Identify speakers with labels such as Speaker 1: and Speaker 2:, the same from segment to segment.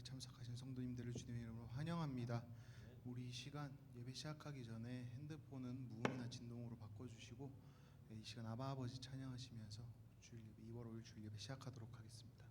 Speaker 1: 참석하신 성도님들을 주님의 이름으로 환영합니다. 우리 이 시간 예배 시작하기 전에 핸드폰은 무음이나 진동으로 바꿔주시고 이 시간 아바 아버지 찬양하시면서 주일 예배 2월 5일 주일 예배 시작하도록 하겠습니다.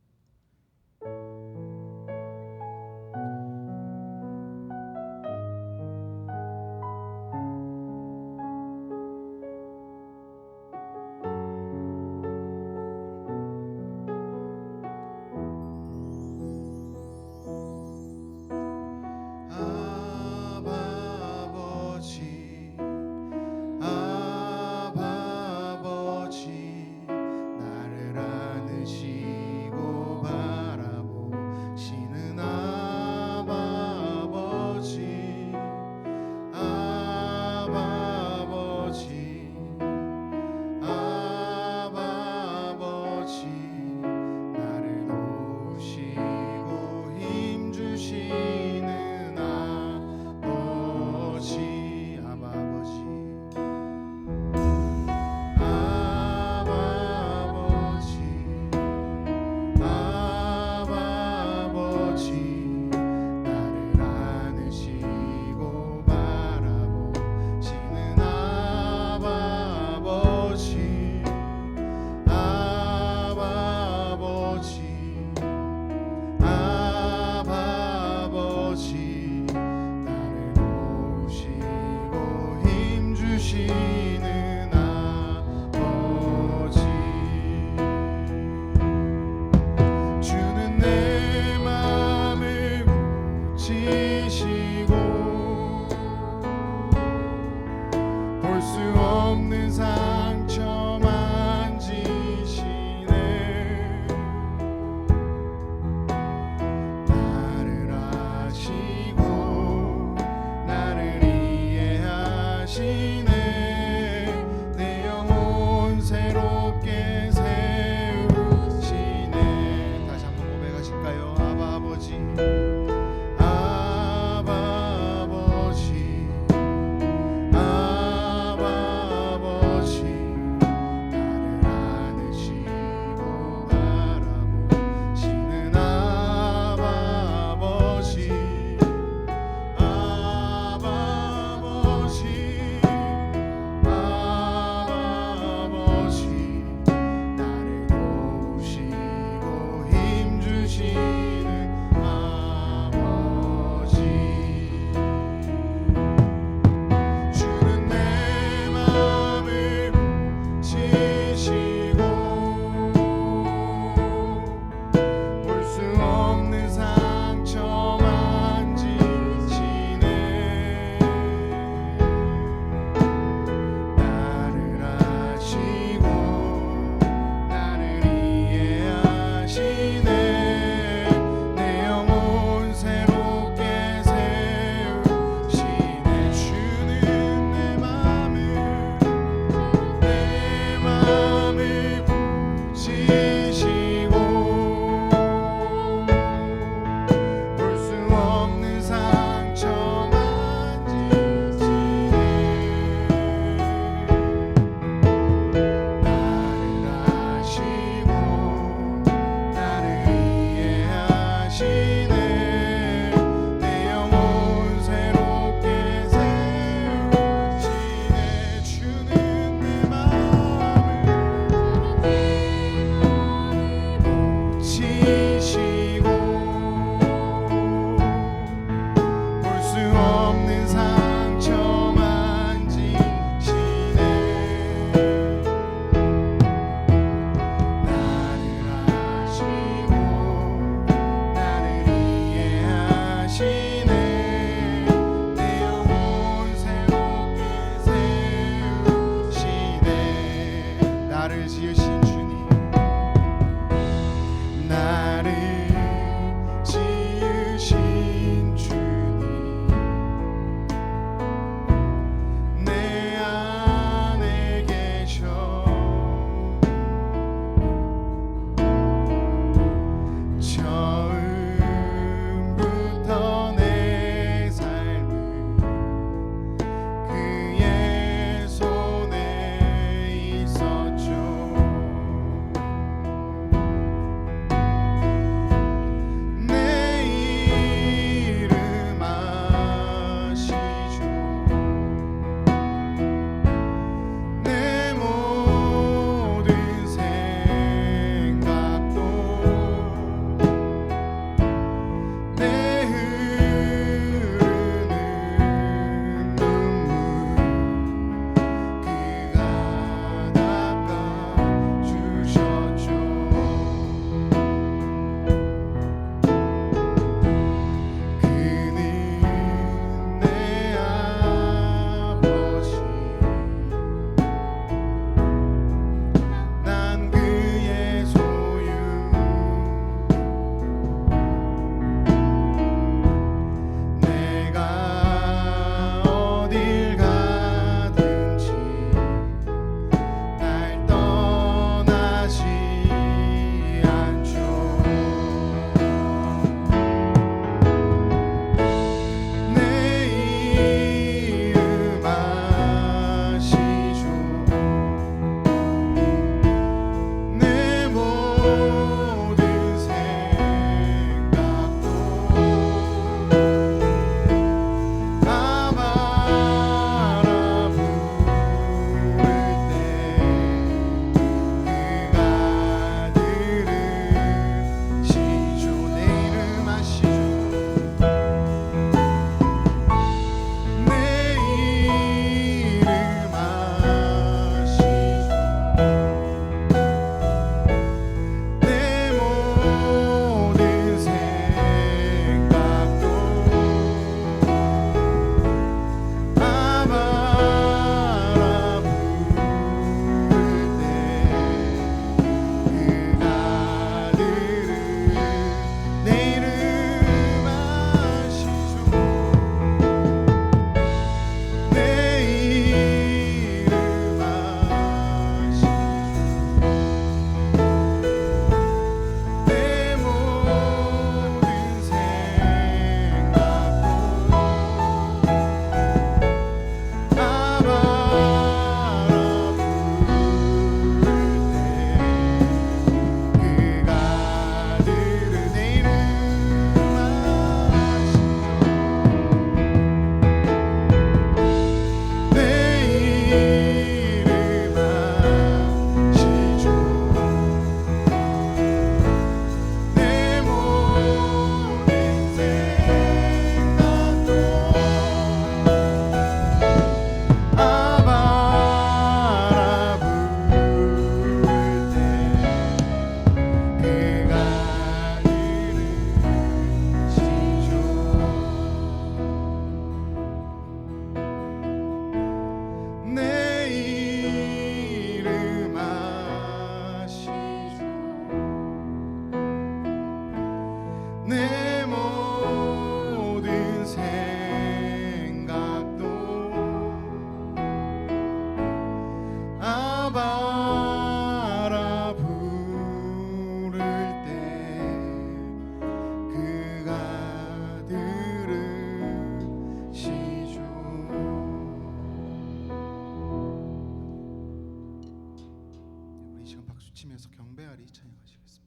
Speaker 1: 치면서 경배하리 찬양하시겠습니다.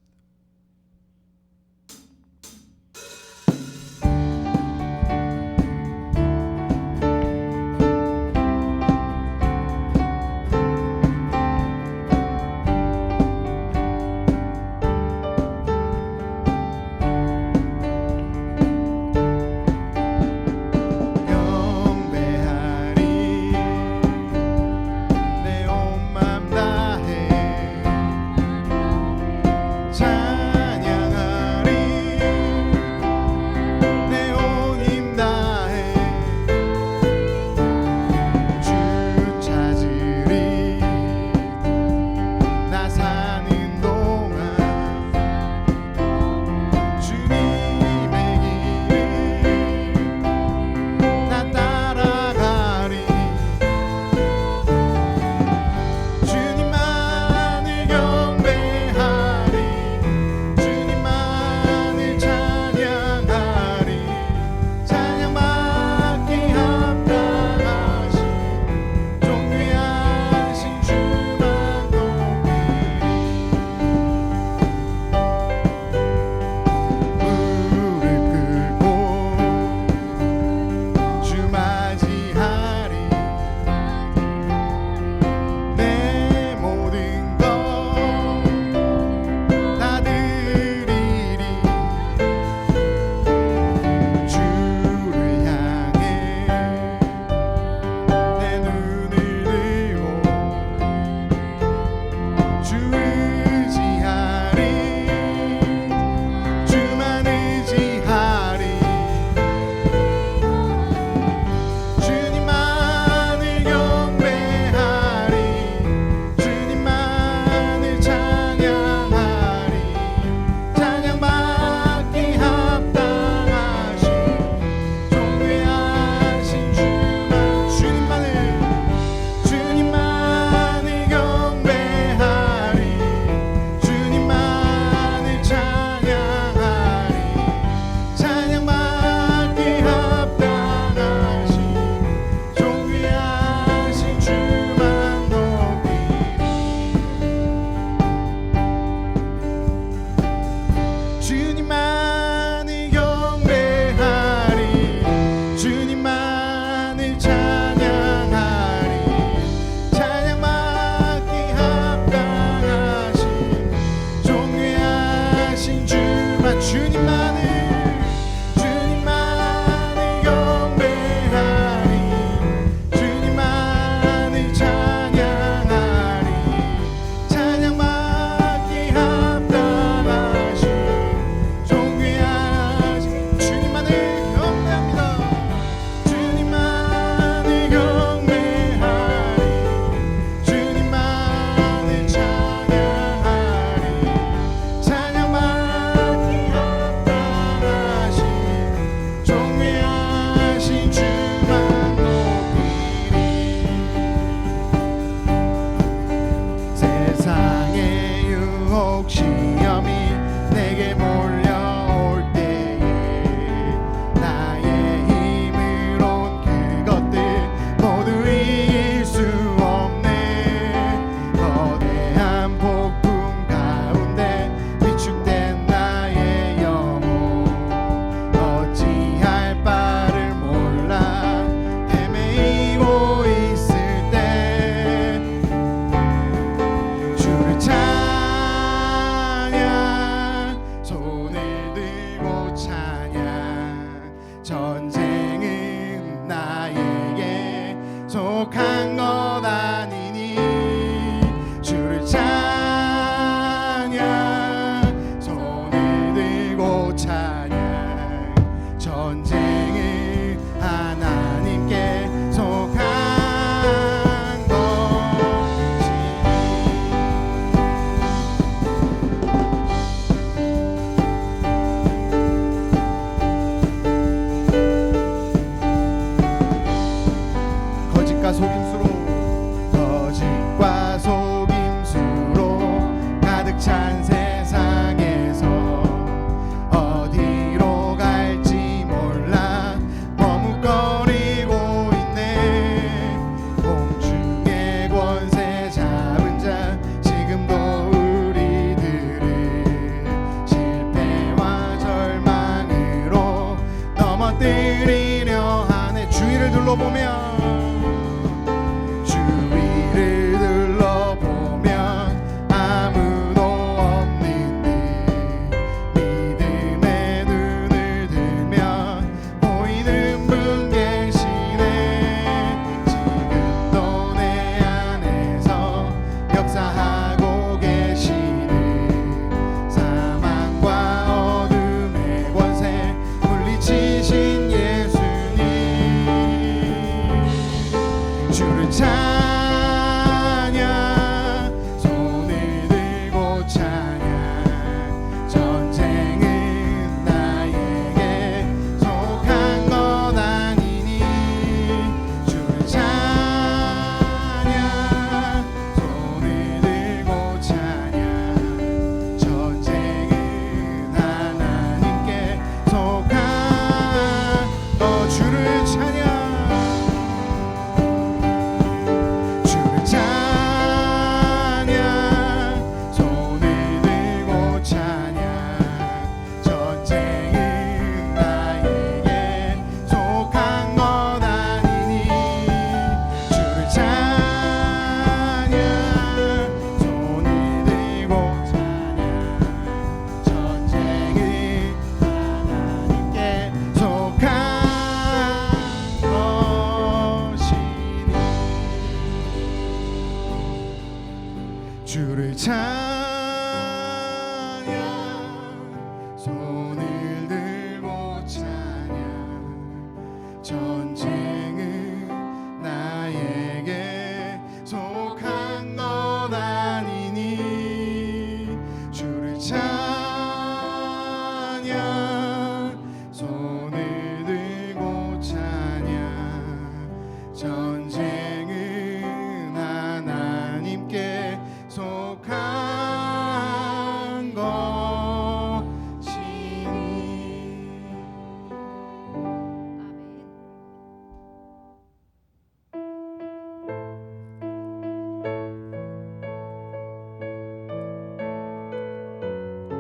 Speaker 1: 둘러보면 주위를 둘러보면 아무도 없는데 믿음의 눈을 들면 보이는 분 계시네. 지금도 내 안에서 역사하고 계시네. 사망과 어둠의 권세 물리치신 예수님, 주를 찬양, 손을 들고 찬양. 전쟁은 나에게 속한 것 아니니. 주를 찬양, 손을 들고 찬양. 전쟁은 하나님께 속한 것. 주를 찬양, 주를 찬양, 손을 들고 찬양. 전쟁은 나에게 속한 것 아니니. 주를 찬양, 손을 들고 찬양. 전쟁은 하나님께 속한 것이니. 주를 찬양, 손을 들고 찬양. 전쟁은 나에게 속한 것 아니니. 주를 찬양, 손을 들고 찬양. 전쟁은 하나님께 속한 것이니.
Speaker 2: 아멘.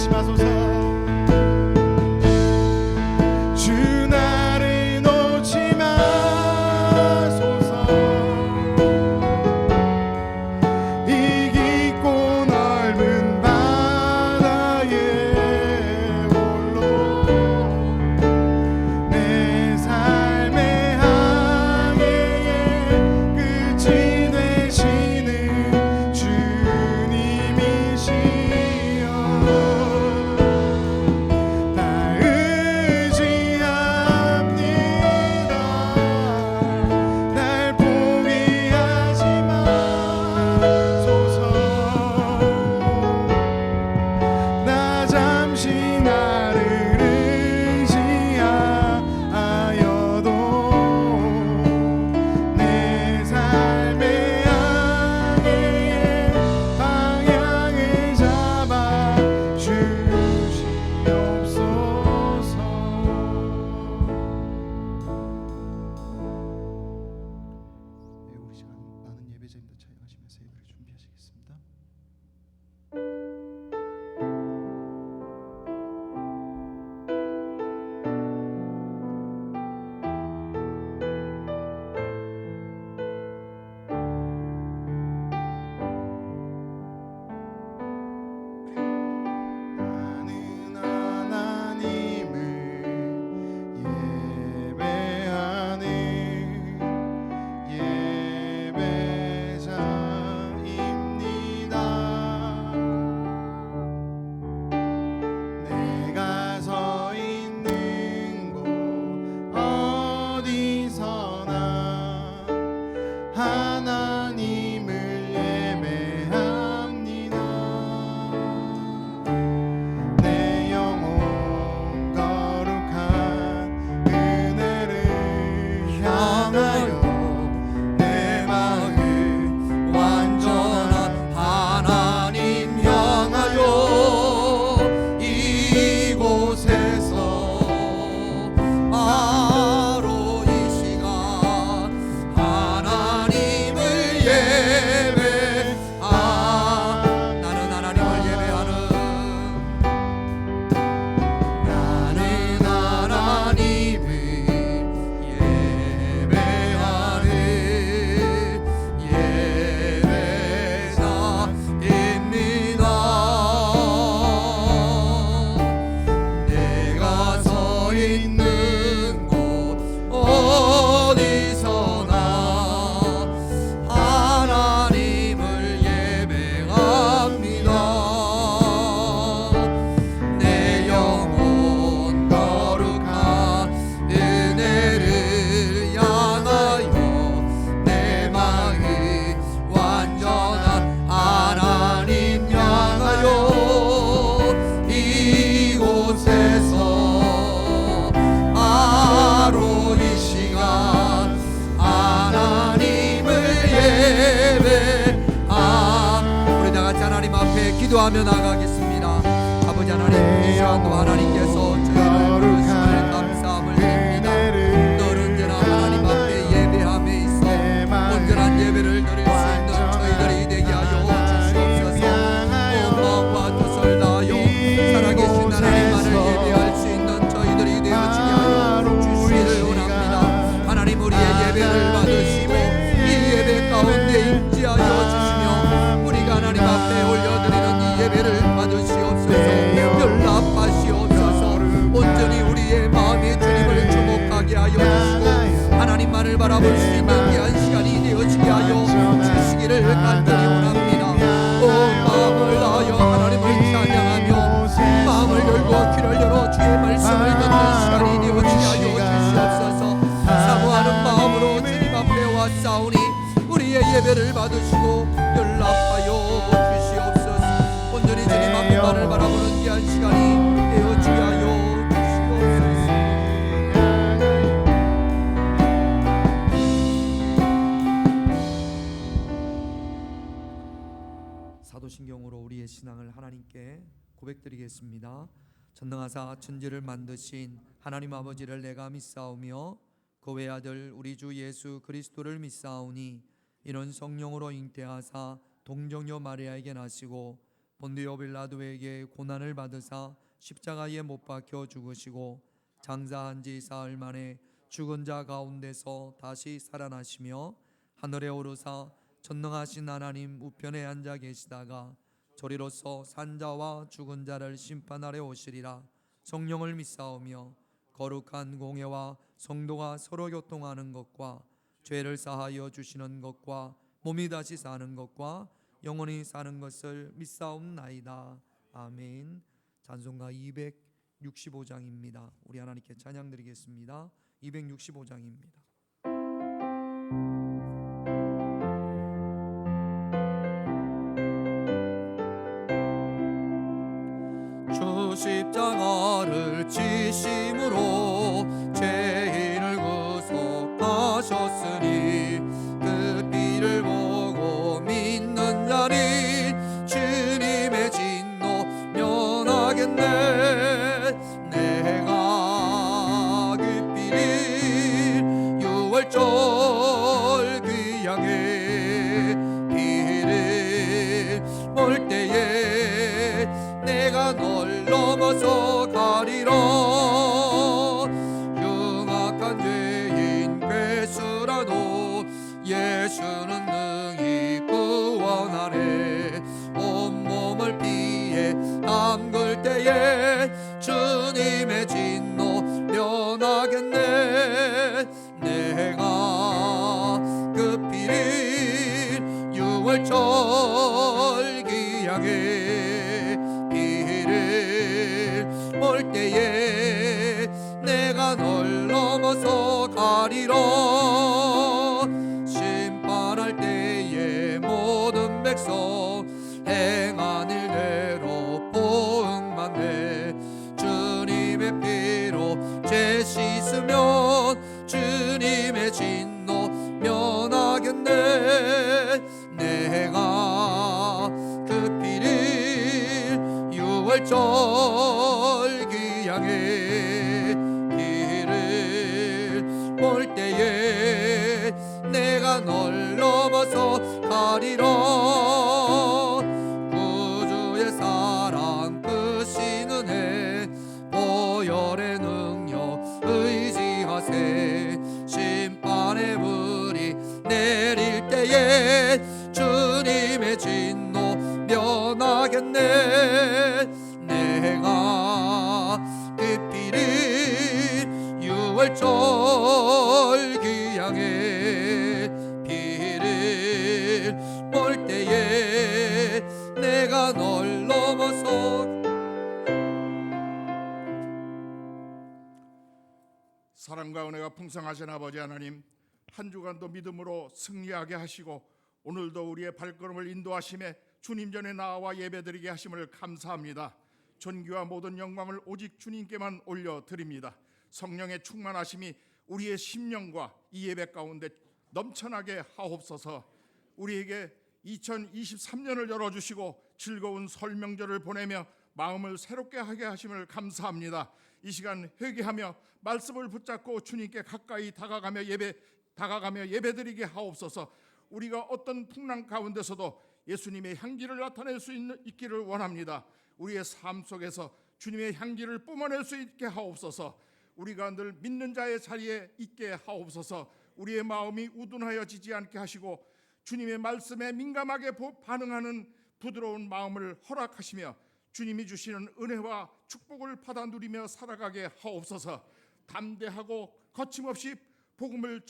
Speaker 1: 안심하소서. 주 나를 놓지 마소서. 이 깊고 넓은 바다에 홀로 내 삶의 항해의 끝이 되시는 주님이시여. 나 의지합니다. 날 포기하지 마소서. 나 잠시 나를 의지하여도 내 삶의 항해의 방향을 잡아 주시옵소서. 네, 우리 시간 많은 예배자님들 찬양하시면서 예배를 준비하시겠습니다. 나는 하나님을 예배하는 예배자입니다. 내가 서 있는 곳 어디서나 하나님을 예배합니다. 내 영혼 거룩한 은혜를 향하여 내 마음
Speaker 2: 완전한 하나님 향하여 이곳에서 바로 이 시간 하나님을 나는 하나님을 예배하는 나는 하나님을 예배하는 예배자입니다. 내가 서 있는 곳 어디서나 하나님을 예배합니다. 내 영혼 거룩한 은혜를 향하여 내 마음 완전한 하나님 향하여 이곳에서 바로 이 시간 하나님을 우리 다 같이 하나님 앞에 기도하며 나가겠습니다. 아버지 하나님, 이 시간도 하나님께서 저희를 부르심을 감사함을 드립니다. 늘 언제나 하나님 앞에 예배함에 있어 온전한 예배를 드릴 수 있는 저희들이 되게 하여 주시옵소서. 온 마음과 뜻을 다하여 살아계신 하나님만을 예배할 수 있는 저희들이 되어지게 하여 주시기를 원합니다. 하나님, 우리의 예배를 받으시고 이 예배 가운데 임재하여 주시며 우리가 하나님 앞에 올려드리는 이 예배를 받으시옵소서. 연락하시옵소서. 온전히 우리의 마음에 주님을 주목하게 하여 주시고 하나님만을 바라볼 수 있는 귀한 시간이 되어지게 하여 주시기를 간절히 원합니다. 온 마음을 다하여 하나님을 찬양하며 마음을 열고 귀를 열어 주의 말씀을 듣는 시간이 되어지게 하여 주시옵소서. 사모하는 마음으로 주님 앞에 왔사오니 우리의 예배를 받으시고 연락하여 주시옵소서. 온전히 주님 앞에만을 바라보는 귀한 시간이 되어지게 하여 주시옵소서. 사도신경으로 우리의 신앙을 하나님께 고백드리겠습니다. 전능하사 천지를 만드신 하나님 아버지를 내가 믿사오며 그 외아들 우리 주 예수 그리스도를 믿사오니 이는 성령으로 잉태하사 동정녀 마리아에게 나시고 본디오 빌라도에게 고난을 받으사 십자가에 못 박혀 죽으시고 장사한 지 사흘 만에 죽은 자 가운데서 다시 살아나시며 하늘에 오르사 전능하신 하나님 우편에 앉아 계시다가 저리로서 산자와 죽은 자를 심판하러 오시리라. 성령을 믿사오며 거룩한 공회와 성도가 서로 교통하는 것과 죄를 사하여 주시는 것과 몸이 다시 사는 것과 영원히 사는 것을 믿사옵나이다. 아멘. 찬송가 265장입니다. 우리 하나님께 찬양 드리겠습니다. 265장입니다. 주 십자가를 지심으로 죄인을 구속하셨으니 그 피를 보고 믿는 자니 주님의 진노 면하겠네. 내가 그 피를 유월절 귀하게 피를 몰 때에 내가 널 넘어서 가리라. 흉악한 죄인 괴수라도 예수는 능히 구원하네. 온몸을 피해 담글 때에 주님의 진노 면하겠네. 내가 그 피를 유월절 귀하게 피를 몰 때에 내가 널 넘어서 가리라. 심판할 때에 모든 백성 행한 일대로 보응받네. 주님의 피로 죄 씻으면 주님의 진노 면하겠네. 내가 그 피를 유월절 귀하게 피를 몰 때에 내가 널 넘어서 가리라. 구주의 사랑 크신 은혜 보혈의 능력 의지하세. 심판의 불이 내릴 때에 주님의 진노 면하겠네. 내가 그 피를 유월절 귀하게 피를 몰 때에 내가 널 넘어서.
Speaker 3: 사랑과 은혜가 풍성하신 아버지 하나님, 한 주간도 믿음으로 승리하게 하시고 오늘도 우리의 발걸음을 인도하심에 주님 전에 나와 예배드리게 하심을 감사합니다. 존귀와 모든 영광을 오직 주님께만 올려드립니다. 성령의 충만하심이 우리의 심령과 이 예배 가운데 넘쳐나게 하옵소서. 우리에게 2023년을 열어주시고 즐거운 설 명절을 보내며 마음을 새롭게 하게 하심을 감사합니다. 이 시간 회개하며 말씀을 붙잡고 주님께 가까이 다가가며 예배드리게 하옵소서. 우리가 어떤 풍랑 가운데서도 예수님의 향기를 나타낼 수 있기를 원합니다. 우리의 삶 속에서 주님의 향기를 뿜어낼 수 있게 하옵소서. 우리가 늘 믿는 자의 자리에 있게 하옵소서. 우리의 마음이 우둔하여지지 않게 하시고 주님의 말씀에 민감하게 반응하는 부드러운 마음을 허락하시며 주님이 주시는 은혜와 축복을 받아 누리며 살아가게 하옵소서. 담대하고 거침없이 복음을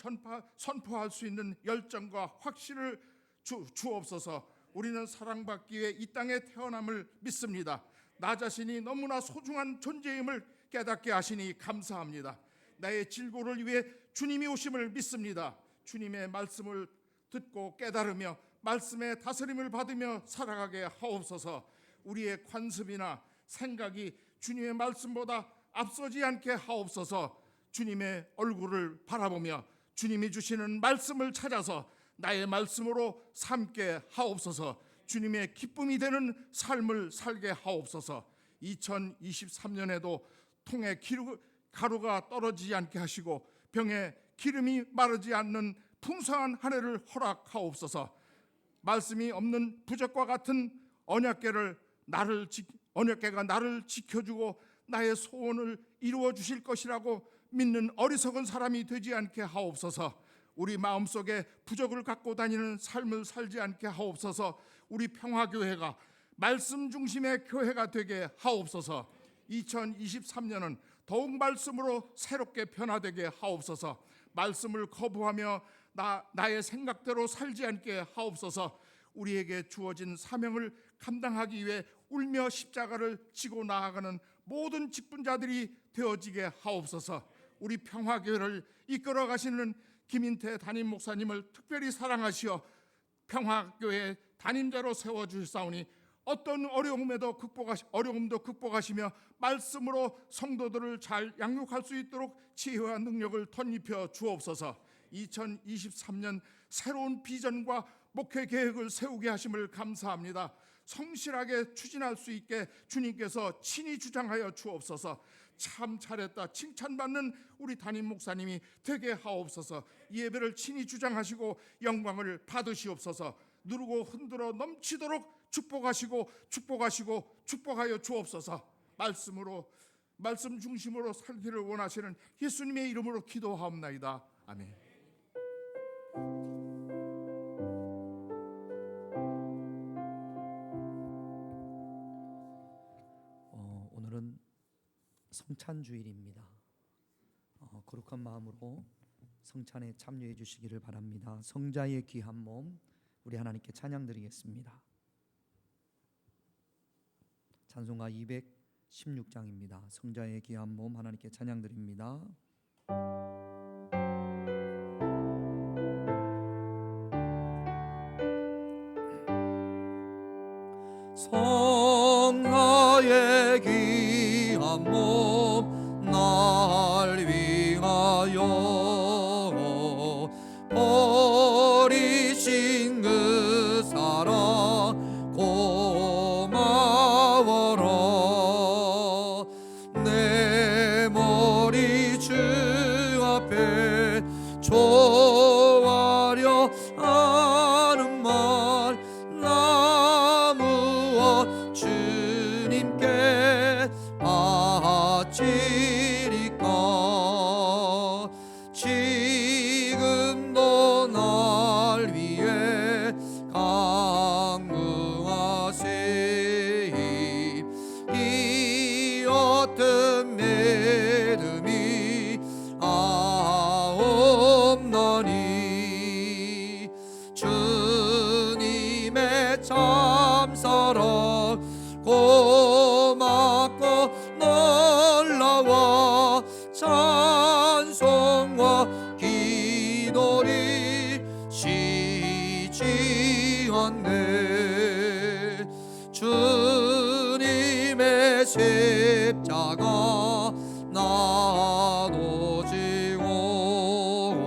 Speaker 3: 선포할 수 있는 열정과 확신을 주옵소서. 우리는 사랑받기 위해 이 땅에 태어남을 믿습니다. 나 자신이 너무나 소중한 존재임을 깨닫게 하시니 감사합니다. 나의 질고를 위해 주님이 오심을 믿습니다. 주님의 말씀을 듣고 깨달으며 말씀의 다스림을 받으며 살아가게 하옵소서. 우리의 관습이나 생각이 주님의 말씀보다 앞서지 않게 하옵소서. 주님의 얼굴을 바라보며 주님이 주시는 말씀을 찾아서 나의 말씀으로 삼게 하옵소서. 주님의 기쁨이 되는 삶을 살게 하옵소서. 2023년에도 통에 가루가 떨어지지 않게 하시고 병에 기름이 마르지 않는 풍성한 한 해를 허락하옵소서. 말씀이 없는 부적과 같은 언약궤를 언약궤가 나를 지켜주고 나의 소원을 이루어 주실 것이라고 믿는 어리석은 사람이 되지 않게 하옵소서. 우리 마음속에 부족을 갖고 다니는 삶을 살지 않게 하옵소서. 우리 평화교회가 말씀 중심의 교회가 되게 하옵소서. 2023년은 더욱 말씀으로 새롭게 변화되게 하옵소서. 말씀을 거부하며 나의 생각대로 살지 않게 하옵소서. 우리에게 주어진 사명을 감당하기 위해 울며 십자가를 지고 나아가는 모든 직분자들이 되어지게 하옵소서. 우리 평화교회를 이끌어 가시는 김인태 담임 목사님을 특별히 사랑하시어 평화교회 담임자로 세워주시사오니 어떤 어려움도 극복하시며 말씀으로 성도들을 잘 양육할 수 있도록 지혜와 능력을 덧입혀 주옵소서. 2023년 새로운 비전과 목회 계획을 세우게 하심을 감사합니다. 성실하게 추진할 수 있게 주님께서 친히 주장하여 주옵소서. 참 잘했다 칭찬받는 우리 담임 목사님이 되게 하옵소서. 이 예배를 친히 주장하시고 영광을 받으시옵소서. 누르고 흔들어 넘치도록 축복하시고 축복하여 주옵소서. 말씀 중심으로 살기를 원하시는 예수님의 이름으로 기도하옵나이다. 아멘.
Speaker 2: 오늘은 성찬주일입니다. 거룩한 마음으로 성찬에 참여해 주시기를 바랍니다. 성자의 귀한 몸 우리 하나님께 찬양드리겠습니다. 찬송가 216장입니다. 성자의 귀한 몸 하나님께 찬양드립니다. 성자의 귀한 몸 날 위하여 버리신 그 사랑 고마워라. 내 머리 주 앞에 조아려 하는 말 나무와 주님께 바치리까. 지금도 날 위해 강구하세. 이 어떤 믿음이 없나니. 주님의 참사랑 고맙고 놀라워 찬송과 기도리 쉬지 않네. 주님의 십자가 나도 지고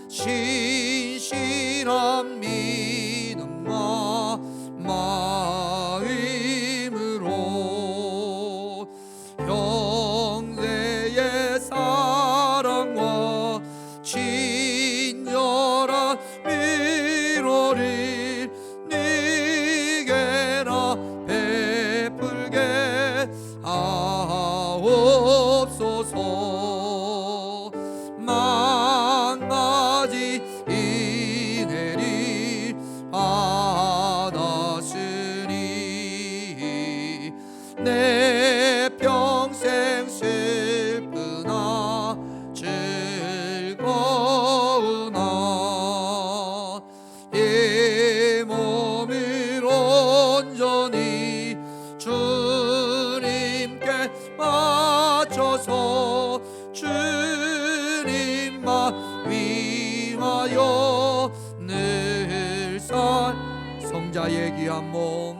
Speaker 2: 신실한 믿음과 마음으로 형제의 사랑과 친절한 위로를 네게나 베풀게 하옵소서. 만가지 이내리 받았으니 내 평생 슬프나 즐거우나 이 몸을 온전히 주님께 바쳐서 주님만 위하여 늘 살. 성자의 귀한 몸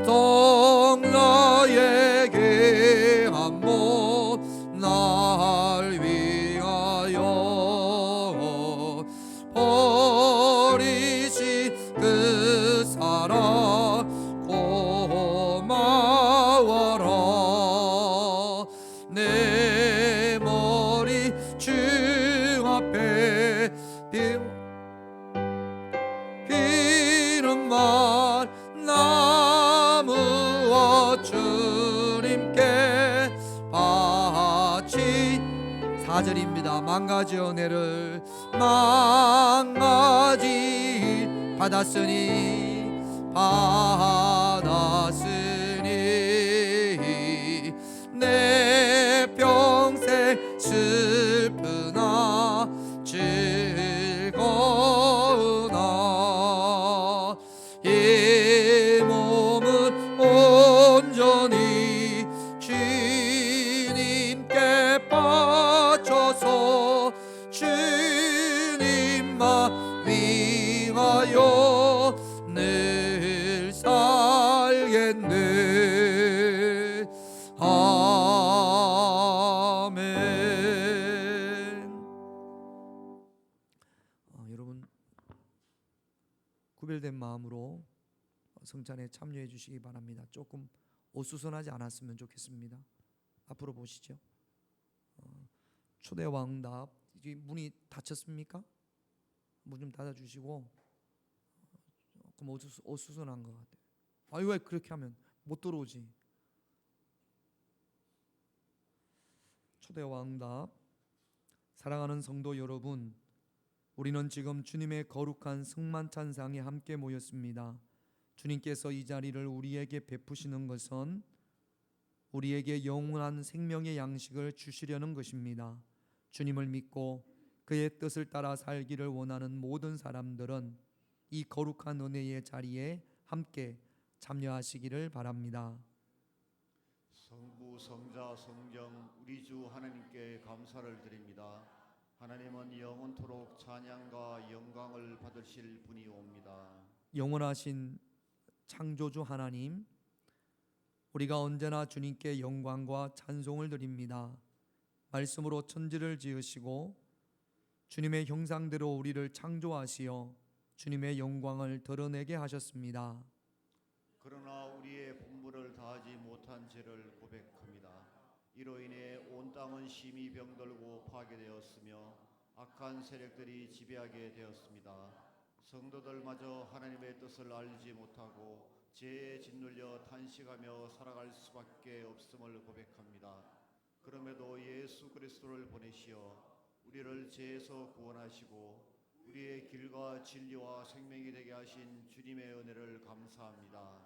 Speaker 2: 성자의 귀한 몸 날 위하여 버리신 그 사랑 고마워라. 내 머리 주 앞에 비는 말 나무와 4절입니다. 만가지 은혜를 만가지 받았으니 내 평생 슬프나 즐거우나 이 몸은 온전히 주님께 바쳐서 주님만 위하여 늘 살겠네. 아멘. 여러분 구별된 마음으로 성찬에 참여해 주시기 바랍니다. 조금 어수선하지 않았으면 좋겠습니다. 앞으로 보시죠. 초대와 응답. 문이 닫혔습니까? 문 좀 닫아주시고. 조금 어수선한 것 같아요. 아유, 왜 그렇게 하면 못 들어오지? 초대와 응답. 사랑하는 성도 여러분, 우리는 지금 주님의 거룩한 성만찬상에 함께 모였습니다. 주님께서 이 자리를 우리에게 베푸시는 것은 우리에게 영원한 생명의 양식을 주시려는 것입니다. 주님을 믿고 그의 뜻을 따라 살기를 원하는 모든 사람들은 이 거룩한 은혜의 자리에 함께 참여하시기를 바랍니다.
Speaker 4: 성부, 성자, 성령 우리 주 하나님께 감사를 드립니다. 하나님은 영원토록 찬양과 영광을 받으실 분이옵니다.
Speaker 2: 영원하신 창조주 하나님, 우리가 언제나 주님께 영광과 찬송을 드립니다. 말씀으로 천지를 지으시고 주님의 형상대로 우리를 창조하시어 주님의 영광을 드러내게 하셨습니다.
Speaker 4: 그러나 우리의 본분을 다하지 못한 죄를 고백합니다. 이로 인해 온 땅은 심히 병들고 파괴되었으며 악한 세력들이 지배하게 되었습니다. 성도들마저 하나님의 뜻을 알지 못하고 죄에 짓눌려 탄식하며 살아갈 수밖에 없음을 고백합니다. 그럼에도 예수 그리스도를 보내시어 우리를 죄에서 구원하시고 우리의 길과 진리와 생명이 되게 하신 주님의 은혜를 감사합니다.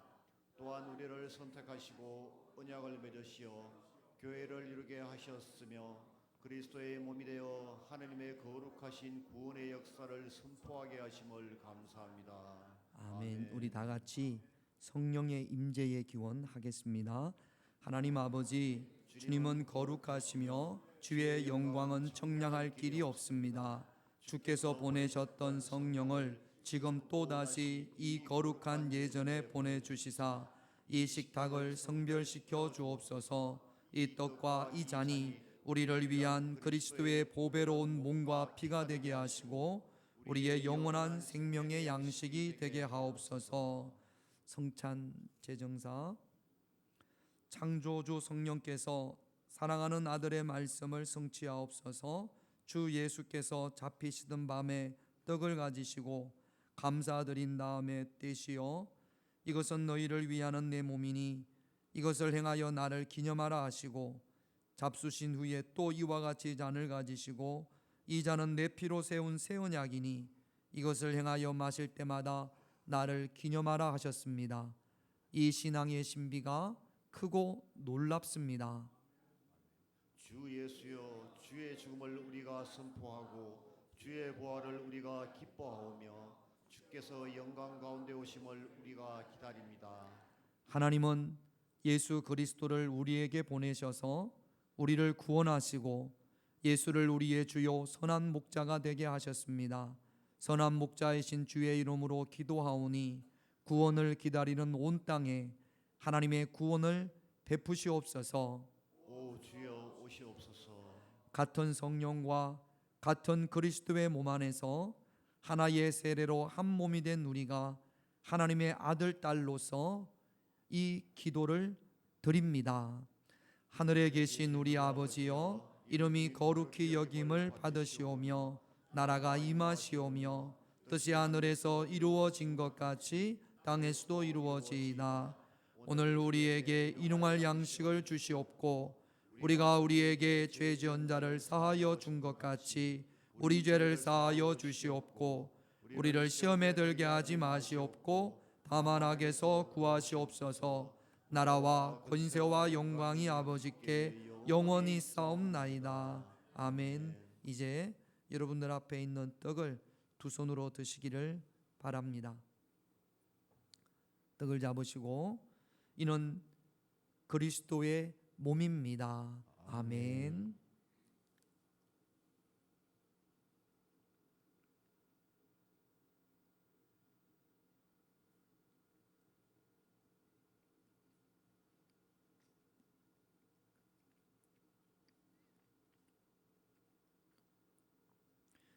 Speaker 4: 또한 우리를 선택하시고 언약을 맺으시어 교회를 이루게 하셨으며 그리스도의 몸이 되어 하나님의 거룩하신 구원의 역사를 선포하게 하심을 감사합니다.
Speaker 2: 아멘. 우리 다 같이 성령의 임재의 기원 하겠습니다. 하나님 아버지, 주님은 거룩하시며 주의 영광은 청량할 길이 없습니다. 주께서 보내셨던 성령을 지금 또다시 이 거룩한 예전에 보내주시사 이 식탁을 성별시켜 주옵소서. 이 떡과 이 잔이 우리를 위한 그리스도의 보배로운 몸과 피가 되게 하시고 우리의 영원한 생명의 양식이 되게 하옵소서. 성찬 제정사. 창조주 성령께서 사랑하는 아들의 말씀을 성취하옵소서. 주 예수께서 잡히시던 밤에 떡을 가지시고 감사드린 다음에 떼시어 이것은 너희를 위하는 내 몸이니 이것을 행하여 나를 기념하라 하시고 잡수신 후에 또 이와 같이 잔을 가지시고 이 잔은 내 피로 세운 새 언약이니 이것을 행하여 마실 때마다 나를 기념하라 하셨습니다. 이 신앙의 신비가 크고 놀랍습니다.
Speaker 4: 주 예수여, 주의 죽음을 우리가 선포하고 주의 부활을 우리가 기뻐하오며 주께서 영광 가운데 오심을 우리가 기다립니다.
Speaker 2: 하나님은 예수 그리스도를 우리에게 보내셔서 우리를 구원하시고 예수를 우리의 주요 선한 목자가 되게 하셨습니다. 선한 목자이신 주의 이름으로 기도하오니 구원을 기다리는 온 땅에 하나님의 구원을 베푸시옵소서.
Speaker 4: 오 주여 오시옵소서.
Speaker 2: 같은 성령과 같은 그리스도의 몸 안에서 하나의 세례로 한 몸이 된 우리가 하나님의 아들 딸로서 이 기도를 드립니다. 하늘에 계신 우리 아버지여, 이름이 거룩히 여김을 받으시오며 나라가 임하시오며 뜻이 하늘에서 이루어진 것 같이 땅에서도 이루어지이다. 오늘 우리에게 일용할 양식을 주시옵고 우리가 우리에게 죄 지은 자를 사하여 준 것 같이 우리 죄를 사하여 주시옵고 우리를 시험에 들게 하지 마시옵고 다만 악에서 구하시옵소서. 나라와 권세와 영광이 아버지께 영원히 싸움나이다. 아멘. 이제 여러분들 앞에 있는 떡을 두 손으로 드시기를 바랍니다. 떡을 잡으시고 이는 그리스도의 몸입니다. 아멘.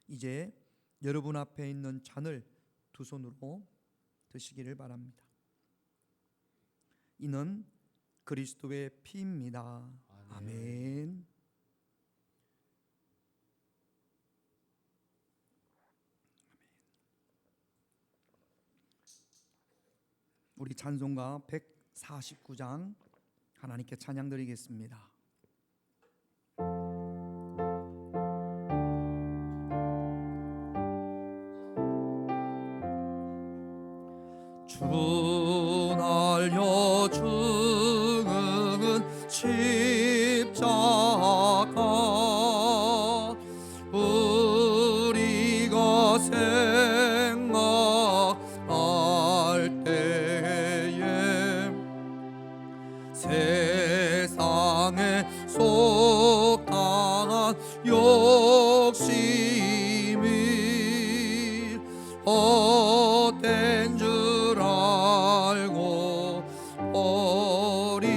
Speaker 2: 이제 여러분 앞에 있는 잔을 두 손으로 드시기를 바랍니다. 이는 그리스도의 피입니다. 아멘. 우리 찬송가 149장 하나님께 찬양 드리겠습니다. 주 날려 죽은 십자가 우리가 생각할 때에 세상에 속당한 욕심이 헛된 줄 알고 버리네.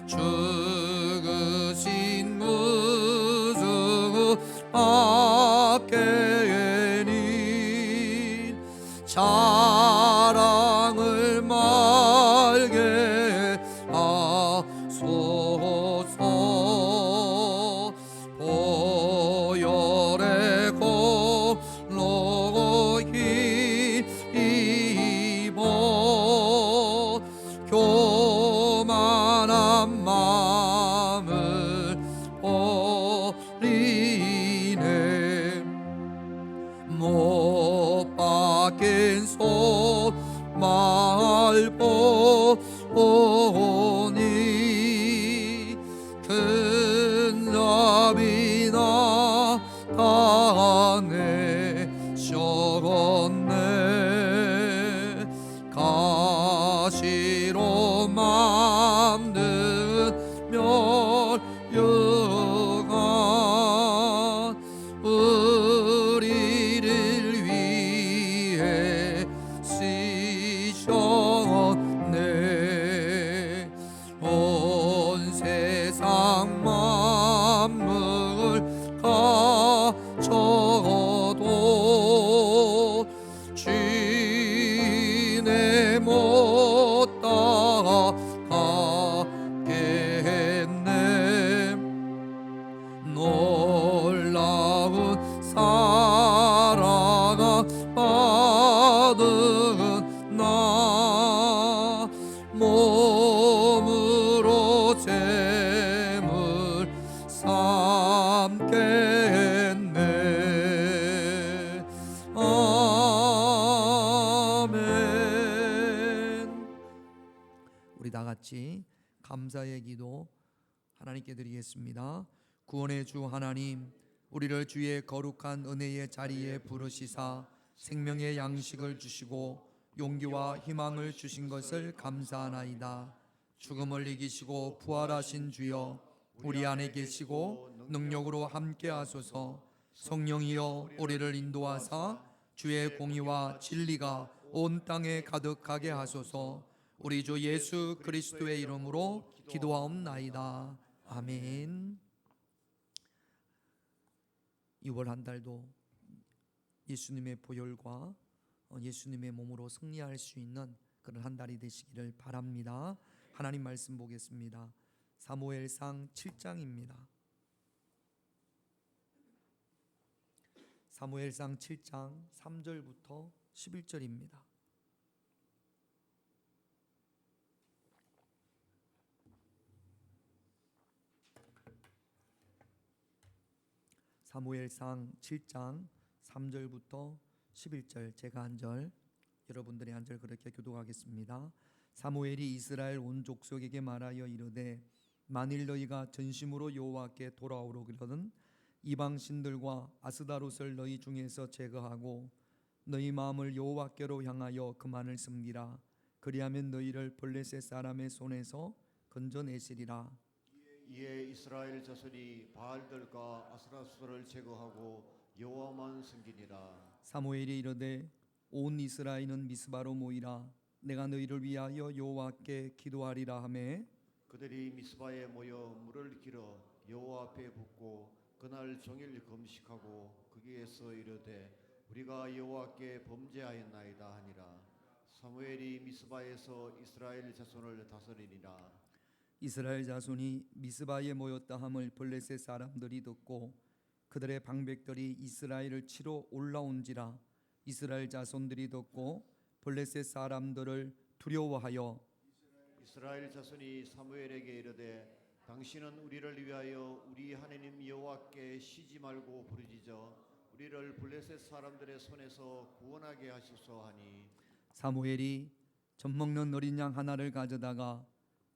Speaker 2: 죽으신 무수 앞에니 자랑을 말게 하소서. 보혈의 공로 힘입어 교만한 마음을 버리네. 못 박힌 손말 보니 큰 잡이나 다내셨네. 가시로 만든 멸류관 우리를 위해 쓰셨네. 온 세상 만물 가져도 주인의 못 따라가겠네. 놀라운 사랑을 받은 나 몸으로 재물 삼겠네. 아멘. 우리 다 같이 감사의 기도 하나님께 드리겠습니다. 구원의 주 하나님, 우리를 주의 거룩한 은혜의 자리에 부르시사 생명의 양식을 주시고 용기와 희망을 주신 것을 감사하나이다. 죽음을 이기시고 부활하신 주여, 우리 안에 계시고 능력으로 함께하소서. 성령이여 우리를 인도하사 주의 공의와 진리가 온 땅에 가득하게 하소서. 우리 주 예수 그리스도의 이름으로 기도하옵나이다. 아멘. 2월 한 달도 예수님의 보혈과 예수님의 몸으로 승리할 수 있는 그런 한 달이 되시기를 바랍니다. 하나님 말씀 보겠습니다. 사무엘상 7장입니다. 사무엘상 7장 3절부터 11절입니다. 사무엘상 7장 3절부터 11절, 제가 한 절, 여러분들이 한 절 그렇게 교독하겠습니다. 사무엘이 이스라엘 온 족속에게 말하여 이르되 만일 너희가 전심으로 여호와께 돌아오려거든 이방 신들과 아스다롯을 너희 중에서 제거하고 너희 마음을 여호와께로 향하여 그만을 섬기라. 그리하면 너희를 블레셋 사람의 손에서 건져내시리라.
Speaker 4: 이에 이스라엘 자손이 바알들과 아스라스를 제거하고 여호와만 섬기니라.
Speaker 2: 사무엘이 이르되 온 이스라엘은 미스바로 모이라. 내가 너희를 위하여 여호와께 기도하리라 하매
Speaker 4: 그들이 미스바에 모여 물을 길어 여호와 앞에 붓고 그날 종일 금식하고 거기에서 이르되 우리가 여호와께 범죄하였나이다 하니라. 사무엘이 미스바에서 이스라엘 자손을 다스리니라.
Speaker 2: 이스라엘 자손이 미스바에 모였다 함을 블레셋 사람들이 듣고 그들의 방백들이 이스라엘을 치러 올라온지라. 이스라엘 자손들이 듣고 블레셋 사람들을 두려워하여
Speaker 4: 이스라엘 자손이 사무엘에게 이르되 당신은 우리를 위하여 우리 하나님 여호와께 쉬지 말고 부르짖어 우리를 블레셋 사람들의 손에서 구원하게 하시소 하니
Speaker 2: 사무엘이 젖 먹는 어린 양 하나를 가져다가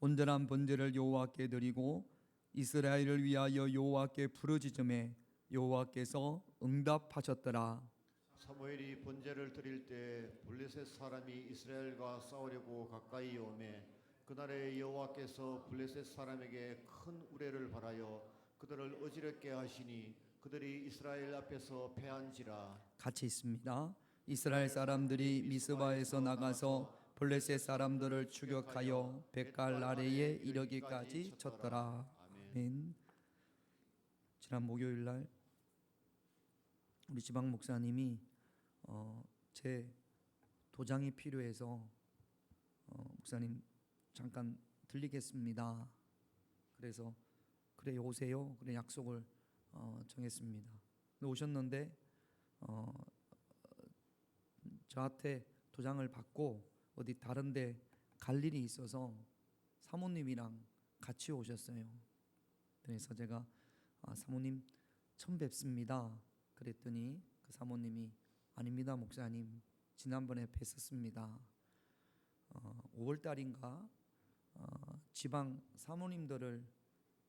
Speaker 2: 온전한 번제를 여호와께 드리고 이스라엘을 위하여 여호와께 부르짖음에 여호와께서 응답하셨더라.
Speaker 4: 사무엘이 번제를 드릴 때 블레셋 사람이 이스라엘과 싸우려고 가까이 오매 그날에 여호와께서 블레셋 사람에게 큰 우레를 발하여 그들을 어지럽게 하시니 그들이 이스라엘 앞에서 패한지라.
Speaker 2: 같이 있습니다. 이스라엘 사람들이 미스바에서 나가서 블레셋 사람들을 추격하여 백갈 아래에 이르기까지 쳤더라. 아멘. 지난 목요일 날 우리 지방 목사님이 제 도장이 필요해서 목사님 잠깐 들리겠습니다. 그래서 그래 오세요. 그래 약속을 정했습니다. 오셨는데 저한테 도장을 받고 어디 다른데 갈 일이 있어서 사모님이랑 같이 오셨어요. 그래서 제가 사모님 처음 뵙습니다. 그랬더니 그 사모님이 아닙니다 목사님 지난번에 뵀었습니다. 5월달인가 지방 사모님들을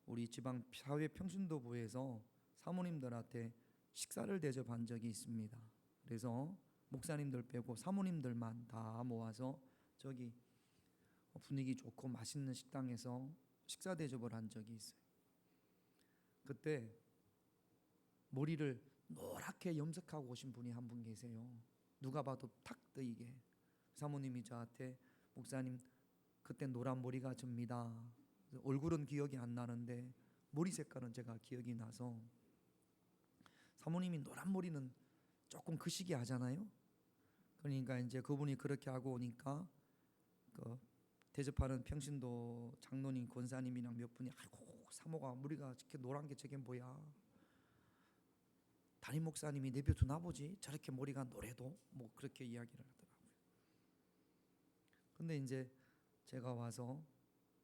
Speaker 2: 우리 지방 사회 평신도부에서 사모님들한테 식사를 대접한 적이 있습니다. 그래서 목사님들 빼고 사모님들만 다 모아서 저기 분위기 좋고 맛있는 식당에서 식사 대접을 한 적이 있어요. 그때 머리를 노랗게 염색하고 오신 분이 한 분 계세요. 누가 봐도 탁 뜨이게. 사모님이 저한테 목사님 그때 노란 머리가 접니다. 얼굴은 기억이 안 나는데 머리 색깔은 제가 기억이 나서 사모님이 노란 머리는 조금 그시기 하잖아요. 그러니까 이제 그분이 그렇게 하고 오니까 그 대접하는 평신도 장로님 권사님이랑 몇 분이 아이고 사모가 머리가 이렇게 노란 게 저게 뭐야? 담임 목사님이 내벼두나 보지 저렇게 머리가 노래도 뭐 그렇게 이야기를 하더라고요. 근데 이제 제가 와서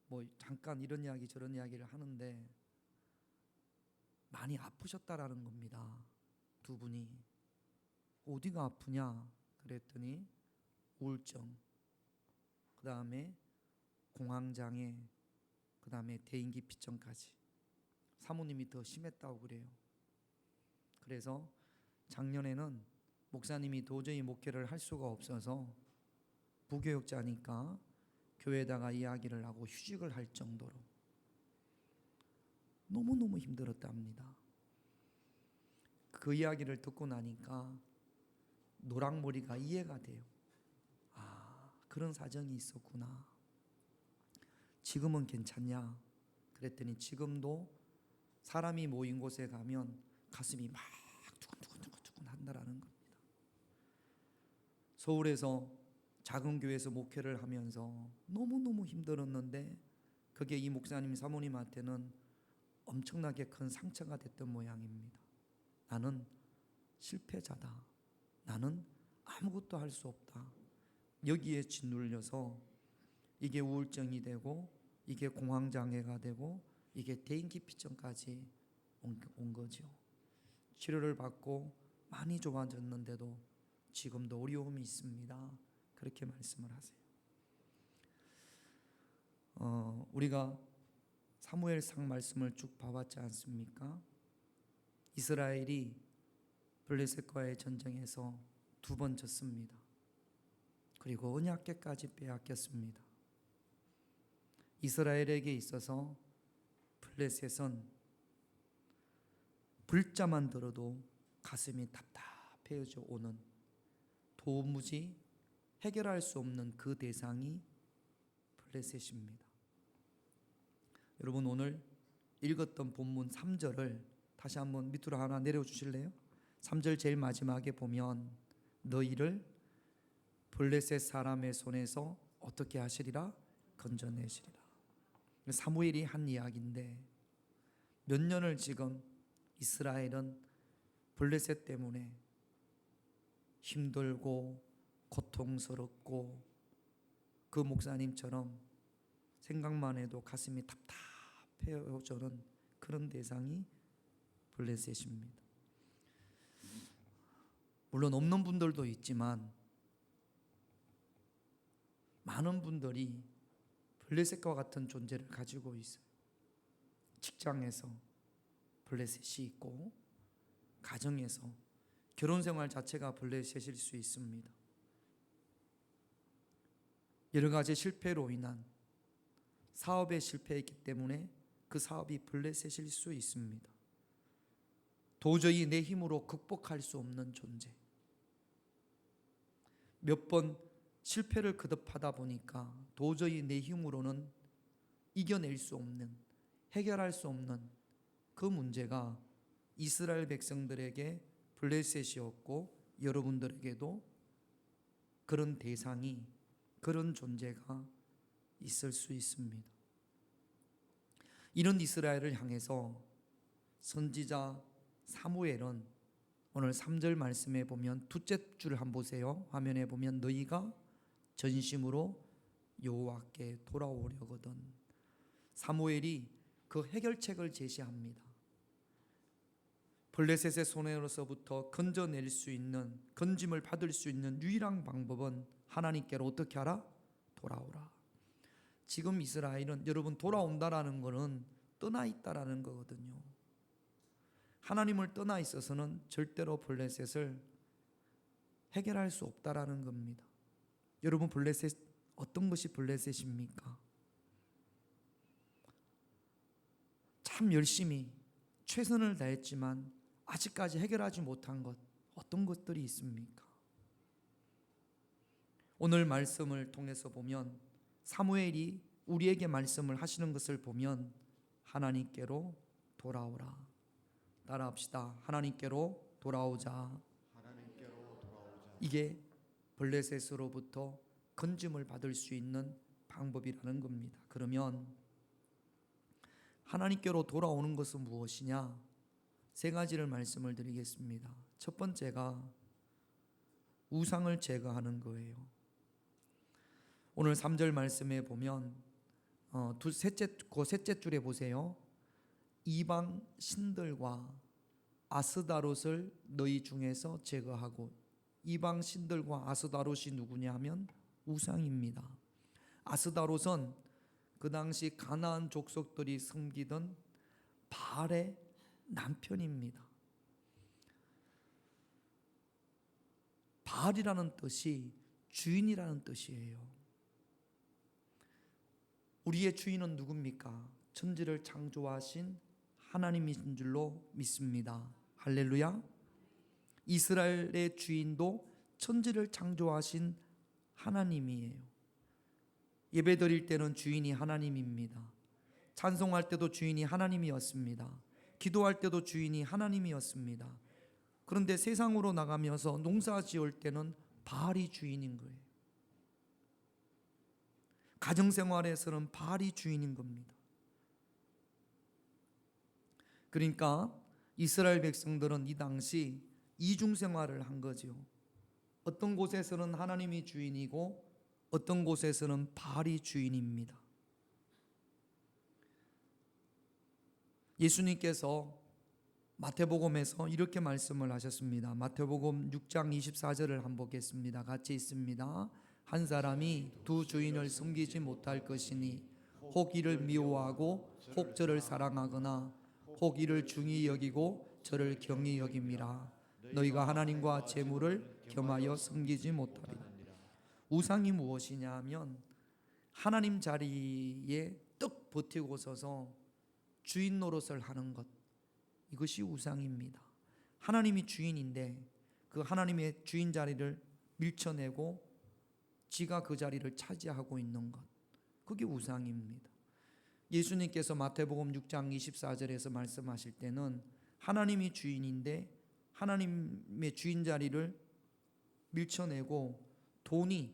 Speaker 2: 뭐 잠깐 이런 이야기 저런 이야기를 하는데 많이 아프셨다라는 겁니다. 두 분이. 어디가 아프냐 그랬더니 우울증, 그 다음에 공황장애, 그 다음에 대인기피증까지. 사모님이 더 심했다고 그래요. 그래서 작년에는 목사님이 도저히 목회를 할 수가 없어서 부교육자니까 교회에다가 이야기를 하고 휴직을 할 정도로 너무너무 힘들었답니다. 그 이야기를 듣고 나니까 노랑머리가 이해가 돼요. 아, 그런 사정이 있었구나. 지금은 괜찮냐? 그랬더니 지금도 사람이 모인 곳에 가면 가슴이 막 두근두근 한다라는 겁니다. 서울에서 작은 교회에서 목회를 하면서 너무너무 힘들었는데 그게 이 목사님 사모님한테는 엄청나게 큰 상처가 됐던 모양입니다. 나는 실패자다. 나는 아무것도 할 수 없다. 여기에 짓눌려서 이게 우울증이 되고 이게 공황장애가 되고 이게 대인기피증까지 온 거죠. 치료를 받고 많이 좋아졌는데도 지금도 어려움이 있습니다. 그렇게 말씀을 하세요. 우리가 사무엘상 말씀을 쭉 봐왔지 않습니까? 이스라엘이 블레셋과의 전쟁에서 2번 졌습니다. 그리고 언약궤까지 빼앗겼습니다. 이스라엘에게 있어서 블레셋은 불자만 들어도 가슴이 답답해져 오는, 도무지 해결할 수 없는 그 대상이 블레셋입니다. 여러분, 오늘 읽었던 본문 3절을 다시 한번 밑으로 하나 내려주실래요? 3절 제일 마지막에 보면 너희를 블레셋 사람의 손에서 어떻게 하시리라? 건져내시리라. 사무엘이 한 이야기인데, 몇 년을 지금 이스라엘은 블레셋 때문에 힘들고 고통스럽고, 그 목사님처럼 생각만 해도 가슴이 답답해져는 그런 대상이 블레셋입니다. 물론 없는 분들도 있지만 많은 분들이 블레셋과 같은 존재를 가지고 있어요. 직장에서 블레셋이 있고, 가정에서, 결혼생활 자체가 블레셋일 수 있습니다. 여러 가지 실패로 인한 사업에 실패했기 때문에 그 사업이 블레셋일 수 있습니다. 도저히 내 힘으로 극복할 수 없는 존재. 몇 번 실패를 거듭하다 보니까 도저히 내 힘으로는 이겨낼 수 없는, 해결할 수 없는 그 문제가 이스라엘 백성들에게 블레셋이었고, 여러분들에게도 그런 대상이, 그런 존재가 있을 수 있습니다. 이런 이스라엘을 향해서 선지자 사무엘은 오늘 3절 말씀에 보면 둘째 줄을 한번 보세요. 화면에 보면 너희가 전심으로 여호와께 돌아오려거든. 사무엘이 그 해결책을 제시합니다. 블레셋의 손에서부터 건져낼 수 있는, 건짐을 받을 수 있는 유일한 방법은 하나님께로 어떻게 하라? 돌아오라. 지금 이스라엘은, 여러분, 돌아온다라는 것은 떠나 있다라는 거거든요. 하나님을 떠나 있어서는 절대로 블레셋을 해결할 수 없다라는 겁니다. 여러분, 블레셋, 어떤 것이 블레셋입니까? 참 열심히 최선을 다했지만 아직까지 해결하지 못한 것, 어떤 것들이 있습니까? 오늘 말씀을 통해서 보면, 사무엘이 우리에게 말씀을 하시는 것을 보면 하나님께로 돌아오라. 따라합시다. 하나님께로 돌아오자.
Speaker 4: 하나님께로 돌아오자.
Speaker 2: 이게 블레셋으로부터 건짐을 받을 수 있는 방법이라는 겁니다. 그러면 하나님께로 돌아오는 것은 무엇이냐? 3가지를 말씀을 드리겠습니다. 첫 번째가 우상을 제거하는 거예요. 오늘 3절 말씀에 보면 셋째 줄에 보세요. 이방 신들과 아스다롯을 너희 중에서 제거하고. 이방 신들과 아스다롯이 누구냐 하면 우상입니다. 아스다롯은 그 당시 가나안 족속들이 섬기던 바알의 남편입니다. 바알이라는 뜻이 주인이라는 뜻이에요. 우리의 주인은 누굽니까? 천지를 창조하신 하나님이신 줄로 믿습니다. 할렐루야. 이스라엘의 주인도 천지를 창조하신 하나님이에요. 예배 드릴 때는 주인이 하나님입니다. 찬송할 때도 주인이 하나님이었습니다. 기도할 때도 주인이 하나님이었습니다. 그런데 세상으로 나가면서 농사 지을 때는 바알이 주인인 거예요. 가정생활에서는 바알이 주인인 겁니다. 그러니까 이스라엘 백성들은 이 당시 이중생활을 한 거죠. 어떤 곳에서는 하나님이 주인이고 어떤 곳에서는 바알이 주인입니다. 예수님께서 마태복음에서 이렇게 말씀을 하셨습니다. 마태복음 6장 24절을 한번 보겠습니다. 같이 있습니다. 한 사람이 두 주인을 섬기지 못할 것이니 혹 이를 미워하고 혹 저를 사랑하거나 혹 이를 중히 여기고 저를 경히 여김이라. 너희가 하나님과 재물을 겸하여 섬기지 못하리라. 우상이 무엇이냐 하면 하나님 자리에 떡 버티고 서서 주인 노릇을 하는 것, 이것이 우상입니다. 하나님이 주인인데 그 하나님의 주인 자리를 밀쳐내고 지가 그 자리를 차지하고 있는 것, 그게 우상입니다. 예수님께서 마태복음 6장 24절에서 말씀하실 때는 하나님이 주인인데 하나님의 주인 자리를 밀쳐내고 돈이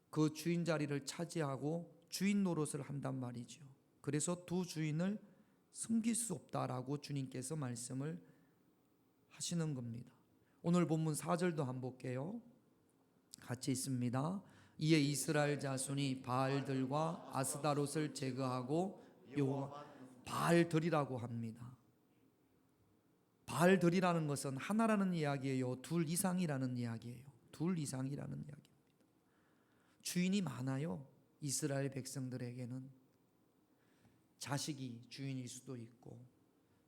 Speaker 2: 그 주인 자리를 차지하고 주인 노릇을 한단 말이죠. 그래서 두 주인을 섬길 수 없다라고 주님께서 말씀을 하시는 겁니다. 오늘 본문 4절도 한번 볼게요. 같이 있습니다. 이에 이스라엘 자손이 바알들과 아스다롯을 제거하고 여호와 바알들이라고 합니다. 바알들이라는 것은 하나라는 이야기예요, 둘 이상이라는 이야기예요. 둘 이상이라는 이야기입니다. 주인이 많아요. 이스라엘 백성들에게는 자식이 주인일 수도 있고,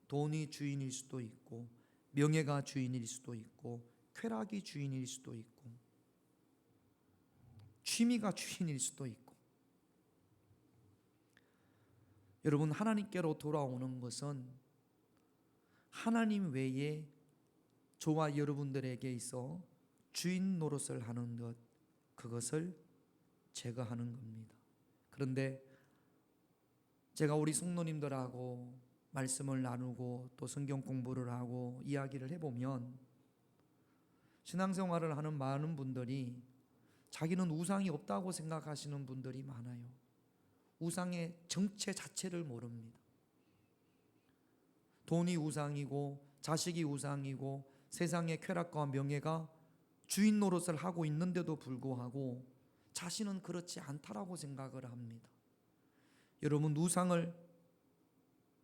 Speaker 2: 돈이 주인일 수도 있고, 명예가 주인일 수도 있고, 쾌락이 주인일 수도 있고, 취미가 주인일 수도 있고. 여러분, 하나님께로 돌아오는 것은 하나님 외에 저와 여러분들에게 있어 주인 노릇을 하는 것, 그것을 제거하는 겁니다. 그런데 제가 우리 성도님들하고 말씀을 나누고 또 성경 공부를 하고 이야기를 해보면 신앙생활을 하는 많은 분들이 자기는 우상이 없다고 생각하시는 분들이 많아요. 우상의 정체 자체를 모릅니다. 돈이 우상이고 자식이 우상이고 세상의 쾌락과 명예가 주인 노릇을 하고 있는데도 불구하고 자신은 그렇지 않다라고 생각을 합니다. 여러분, 우상을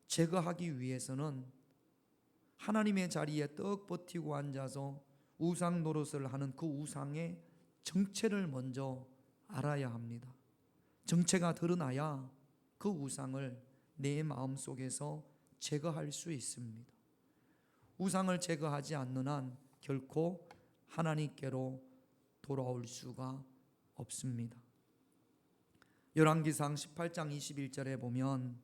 Speaker 2: 제거하기 위해서는 하나님의 자리에 떡 버티고 앉아서 우상 노릇을 하는 그 우상의 정체를 먼저 알아야 합니다. 정체가 드러나야 그 우상을 내 마음속에서 제거할 수 있습니다. 우상을 제거하지 않는 한 결코 하나님께로 돌아올 수가 없습니다. 열왕기상 18장 21절에 보면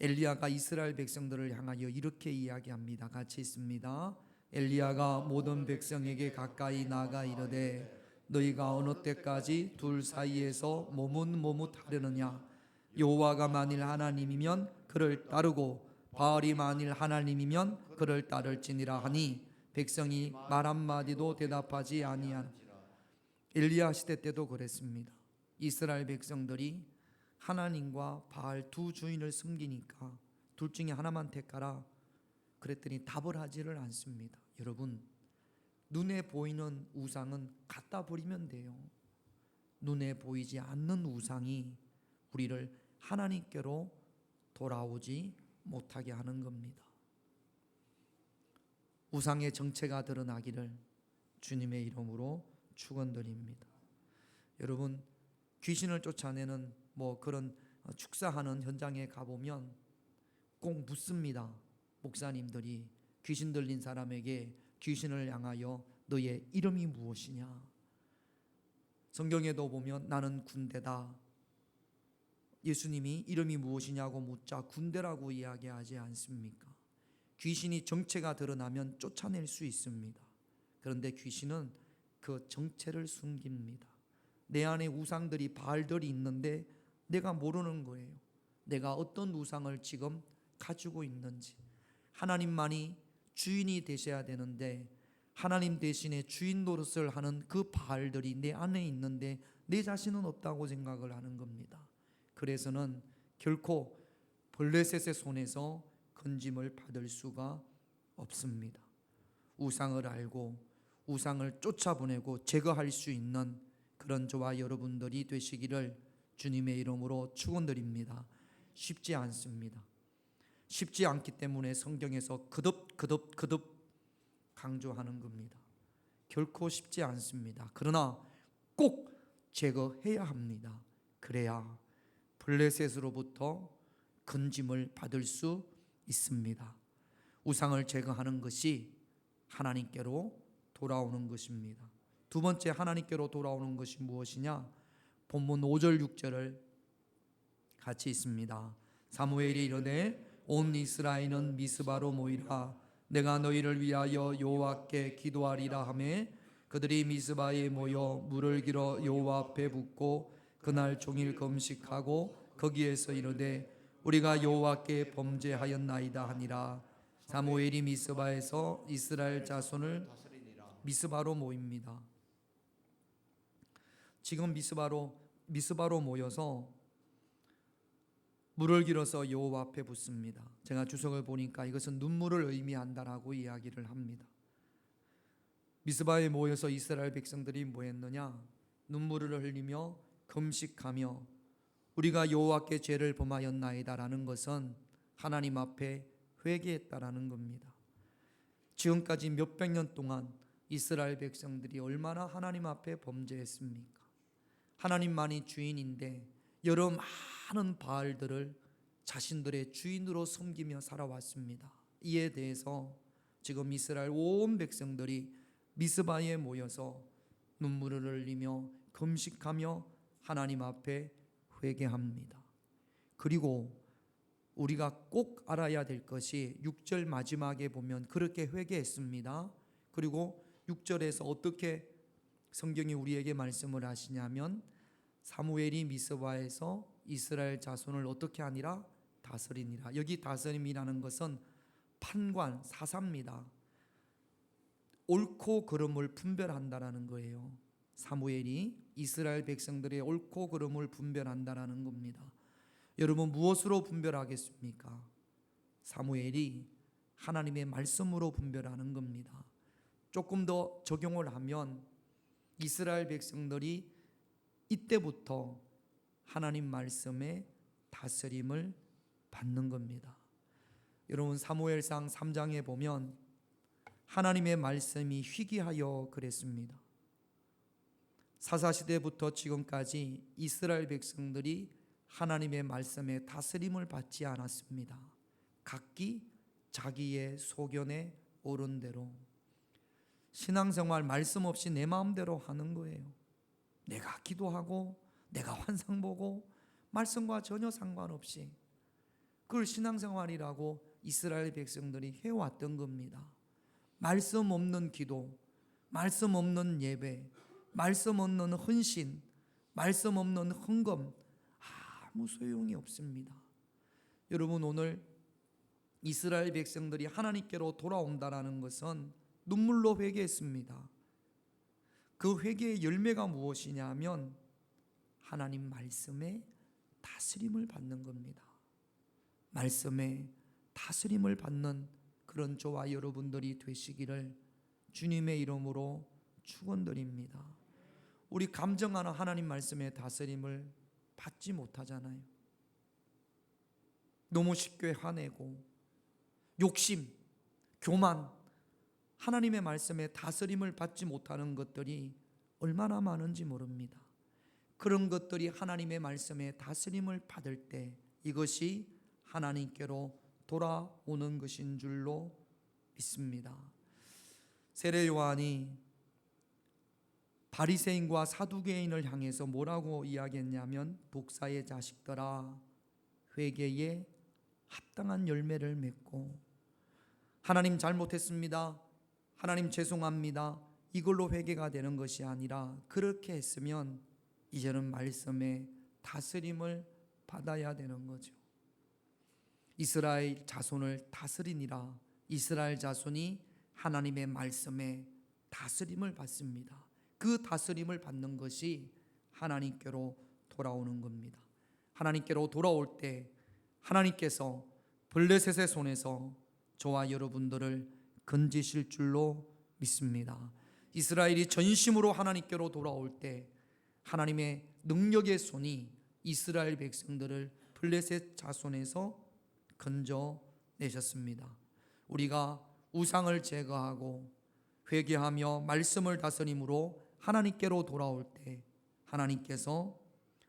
Speaker 2: 엘리야가 이스라엘 백성들을 향하여 이렇게 이야기합니다. 같이 있습니다. 엘리야가 모든 백성에게 가까이 나가 이르되 너희가 어느 때까지 둘 사이에서 머뭇머뭇하려느냐. 여호와가 만일 하나님이면 그를 따르고 바알이 만일 하나님이면 그를 따를지니라 하니 백성이 말 한마디도 대답하지 아니하니라. 엘리야 시대 때도 그랬습니다. 이스라엘 백성들이 하나님과 바알 두 주인을 섬기니까 둘 중에 하나만 택하라 그랬더니 답을 하지를 않습니다. 여러분, 눈에 보이는 우상은 갖다 버리면 돼요. 눈에 보이지 않는 우상이 우리를 하나님께로 돌아오지 못하게 하는 겁니다. 우상의 정체가 드러나기를 주님의 이름으로 축원드립니다. 여러분, 귀신을 쫓아내는 그런 축사하는 현장에 가보면 꼭 묻습니다. 목사님들이 귀신 들린 사람에게 귀신을 향하여 너의 이름이 무엇이냐. 성경에도 보면 나는 군대다. 예수님이 이름이 무엇이냐고 묻자 군대라고 이야기하지 않습니까? 귀신이 정체가 드러나면 쫓아낼 수 있습니다. 그런데 귀신은 그 정체를 숨깁니다. 내 안에 우상들이 바알들이 있는데 내가 모르는 거예요. 내가 어떤 우상을 지금 가지고 있는지. 하나님만이 주인이 되셔야 되는데 하나님 대신에 주인 노릇을 하는 그 바알들이 내 안에 있는데 내 자신은 없다고 생각을 하는 겁니다. 그래서는 결코 블레셋의 손에서 건짐을 받을 수가 없습니다. 우상을 알고 우상을 쫓아보내고 제거할 수 있는 그런 저와 여러분들이 되시기를 주님의 이름으로 축원드립니다. 쉽지 않습니다. 쉽지 않기 때문에 성경에서 거듭 강조하는 겁니다. 결코 쉽지 않습니다. 그러나 꼭 제거해야 합니다. 그래야 블레셋으로부터 건짐을 받을 수 있습니다. 우상을 제거하는 것이 하나님께로 돌아오는 것입니다. 두 번째 하나님께로 돌아오는 것이 무엇이냐? 본문 5절 6절을 같이 있습니다. 사무엘이 이르되 온 이스라엘은 미스바로 모이라. 내가 너희를 위하여 여호와께 기도하리라 하매 그들이 미스바에 모여 물을 길어 여호와 앞에 붓고 그날 종일 금식하고 거기에서 이르되 우리가 여호와께 범죄하였나이다 하니라. 사무엘이 미스바에서 이스라엘 자손을 미스바로 모입니다. 지금 미스바로 모여서 물을 길어서 여호와 앞에 붓습니다. 제가 주석을 보니까 이것은 눈물을 의미한다라고 이야기를 합니다. 미스바에 모여서 이스라엘 백성들이 뭐 했느냐? 눈물을 흘리며 금식하며 우리가 여호와께 죄를 범하였나이다라는 것은 하나님 앞에 회개했다라는 겁니다. 지금까지 몇백 년 동안 이스라엘 백성들이 얼마나 하나님 앞에 범죄했습니까? 하나님만이 주인인데 여러 많은 바알들을 자신들의 주인으로 섬기며 살아왔습니다. 이에 대해서 지금 이스라엘 온 백성들이 미스바에 모여서 눈물을 흘리며 금식하며 하나님 앞에 회개합니다. 그리고 우리가 꼭 알아야 될 것이 6절 마지막에 보면 그렇게 회개했습니다. 그리고 6절에서 어떻게 성경이 우리에게 말씀을 하시냐면 사무엘이 미스바에서 이스라엘 자손을 어떻게 하니라? 다스리니라. 여기 다스림이라는 것은 판관, 사사입니다. 옳고 그름을 분별한다라는 거예요. 사무엘이 이스라엘 백성들의 옳고 그름을 분별한다라는 겁니다. 여러분 무엇으로 분별하겠습니까? 사무엘이 하나님의 말씀으로 분별하는 겁니다. 조금 더 적용을 하면 이스라엘 백성들이 이때부터 하나님 말씀의 다스림을 받는 겁니다. 여러분 사무엘상 3장에 보면 하나님의 말씀이 희귀하여 그랬습니다. 사사시대부터 지금까지 이스라엘 백성들이 하나님의 말씀에 다스림을 받지 않았습니다. 각기 자기의 소견에 옳은 대로 신앙생활 말씀 없이 내 마음대로 하는 거예요. 내가 기도하고 내가 환상 보고 말씀과 전혀 상관없이 그걸 신앙생활이라고 이스라엘 백성들이 해왔던 겁니다. 말씀 없는 기도, 말씀 없는 예배, 말씀 없는 헌신, 말씀 없는 헌금 아무 소용이 없습니다. 여러분 오늘 이스라엘 백성들이 하나님께로 돌아온다라는 것은 눈물로 회개했습니다. 그 회개의 열매가 무엇이냐면 하나님 말씀에 다스림을 받는 겁니다. 말씀에 다스림을 받는 그런 저와 여러분들이 되시기를 주님의 이름으로 축원드립니다. 우리 감정하는 하나님 말씀의 다스림을 받지 못하잖아요. 너무 쉽게 화내고 욕심, 교만, 하나님의 말씀에 다스림을 받지 못하는 것들이 얼마나 많은지 모릅니다. 그런 것들이 하나님의 말씀에 다스림을 받을 때 이것이 하나님께로 돌아오는 것인 줄로 믿습니다. 세례 요한이 바리새인과 사두개인을 향해서 뭐라고 이야기했냐면 독사의 자식들아 회개에 합당한 열매를 맺고 하나님 잘못했습니다. 하나님 죄송합니다. 이걸로 회개가 되는 것이 아니라 그렇게 했으면 이제는 말씀에 다스림을 받아야 되는 거죠. 이스라엘 자손을 다스리니라. 이스라엘 자손이 하나님의 말씀에 다스림을 받습니다. 그 다스림을 받는 것이 하나님께로 돌아오는 겁니다. 하나님께로 돌아올 때 하나님께서 블레셋의 손에서 저와 여러분들을 건지실 줄로 믿습니다. 이스라엘이 전심으로 하나님께로 돌아올 때 하나님의 능력의 손이 이스라엘 백성들을 블레셋 자손에서 건져 내셨습니다. 우리가 우상을 제거하고 회개하며 말씀을 다스림으로 하나님께로 돌아올 때 하나님께서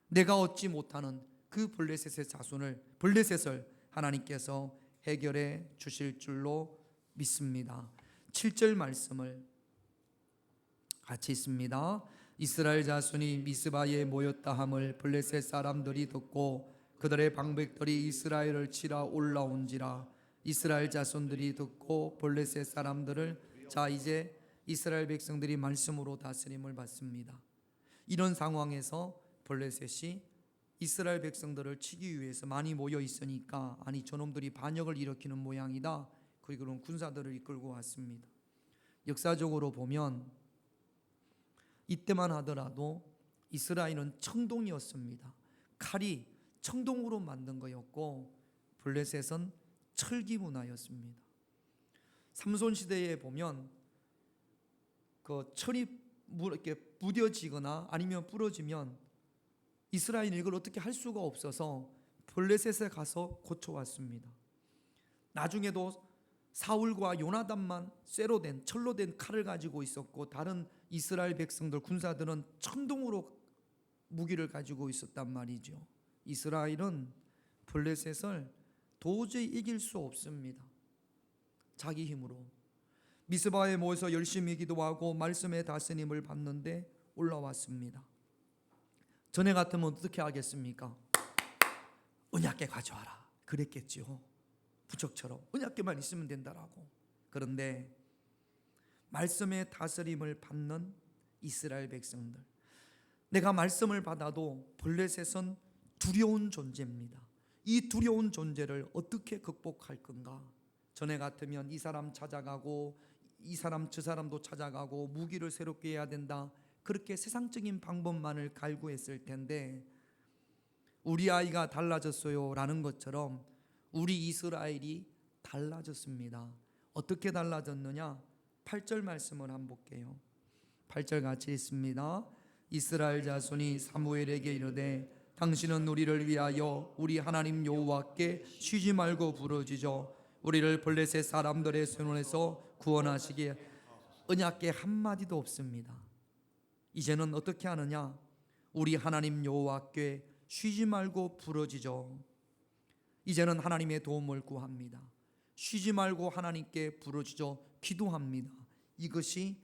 Speaker 2: 내가 얻지 못하는 그 블레셋을 하나님께서 해결해 주실 줄로 믿습니다. 7절 말씀을 같이 있습니다. 이스라엘 자손이 미스바에 모였다 함을 블레셋 사람들이 듣고 그들의 방백들이 이스라엘을 치러 올라온지라. 이스라엘 자손들이 듣고 블레셋 사람들을 자 이제 이스라엘 백성들이 말씀으로 다스림을 받습니다. 이런 상황에서 블레셋이 이스라엘 백성들을 치기 위해서 많이 모여 있으니까 아니 저놈들이 반역을 일으키는 모양이다. 그리고는 군사들을 이끌고 왔습니다. 역사적으로 보면 이때만 하더라도 이스라엘은 청동이었습니다. 칼이 청동으로 만든 거였고 블레셋은 철기 문화였습니다. 삼손 시대에 보면 그 철이 이렇게 무뎌지거나 아니면 부러지면 이스라엘은 이걸 어떻게 할 수가 없어서 블레셋에 가서 고쳐왔습니다. 나중에도 사울과 요나단만 쇠로 된 철로 된 칼을 가지고 있었고 다른 이스라엘 백성들 군사들은 청동으로 무기를 가지고 있었단 말이죠. 이스라엘은 블레셋을 도저히 이길 수 없습니다. 자기 힘으로 미스바에 모여서 열심히 기도하고 말씀의 다스림을 받는데 올라왔습니다. 전에 같으면 어떻게 하겠습니까? 언약궤 가져와라 그랬겠죠. 부적처럼 언약궤만 있으면 된다라고. 그런데 말씀의 다스림을 받는 이스라엘 백성들, 내가 말씀을 받아도 블레셋은 두려운 존재입니다. 이 두려운 존재를 어떻게 극복할 건가? 전에 같으면 이 사람 찾아가고 이 사람 저 사람도 찾아가고 무기를 새롭게 해야 된다, 그렇게 세상적인 방법만을 갈구했을 텐데 우리 아이가 달라졌어요 라는 것처럼 우리 이스라엘이 달라졌습니다. 어떻게 달라졌느냐? 8절 말씀을 한번 볼게요. 8절 같이 있습니다. 이스라엘 자손이 사무엘에게 이르되 당신은 우리를 위하여 우리 하나님 여호와께 쉬지 말고 부르짖어 우리를 블레셋 사람들의 손에서 구원하시기에. 언약궤 한마디도 없습니다. 이제는 어떻게 하느냐? 우리 하나님 여호와께 쉬지 말고 부르짖어. 이제는 하나님의 도움을 구합니다. 쉬지 말고 하나님께 부르짖어 기도합니다. 이것이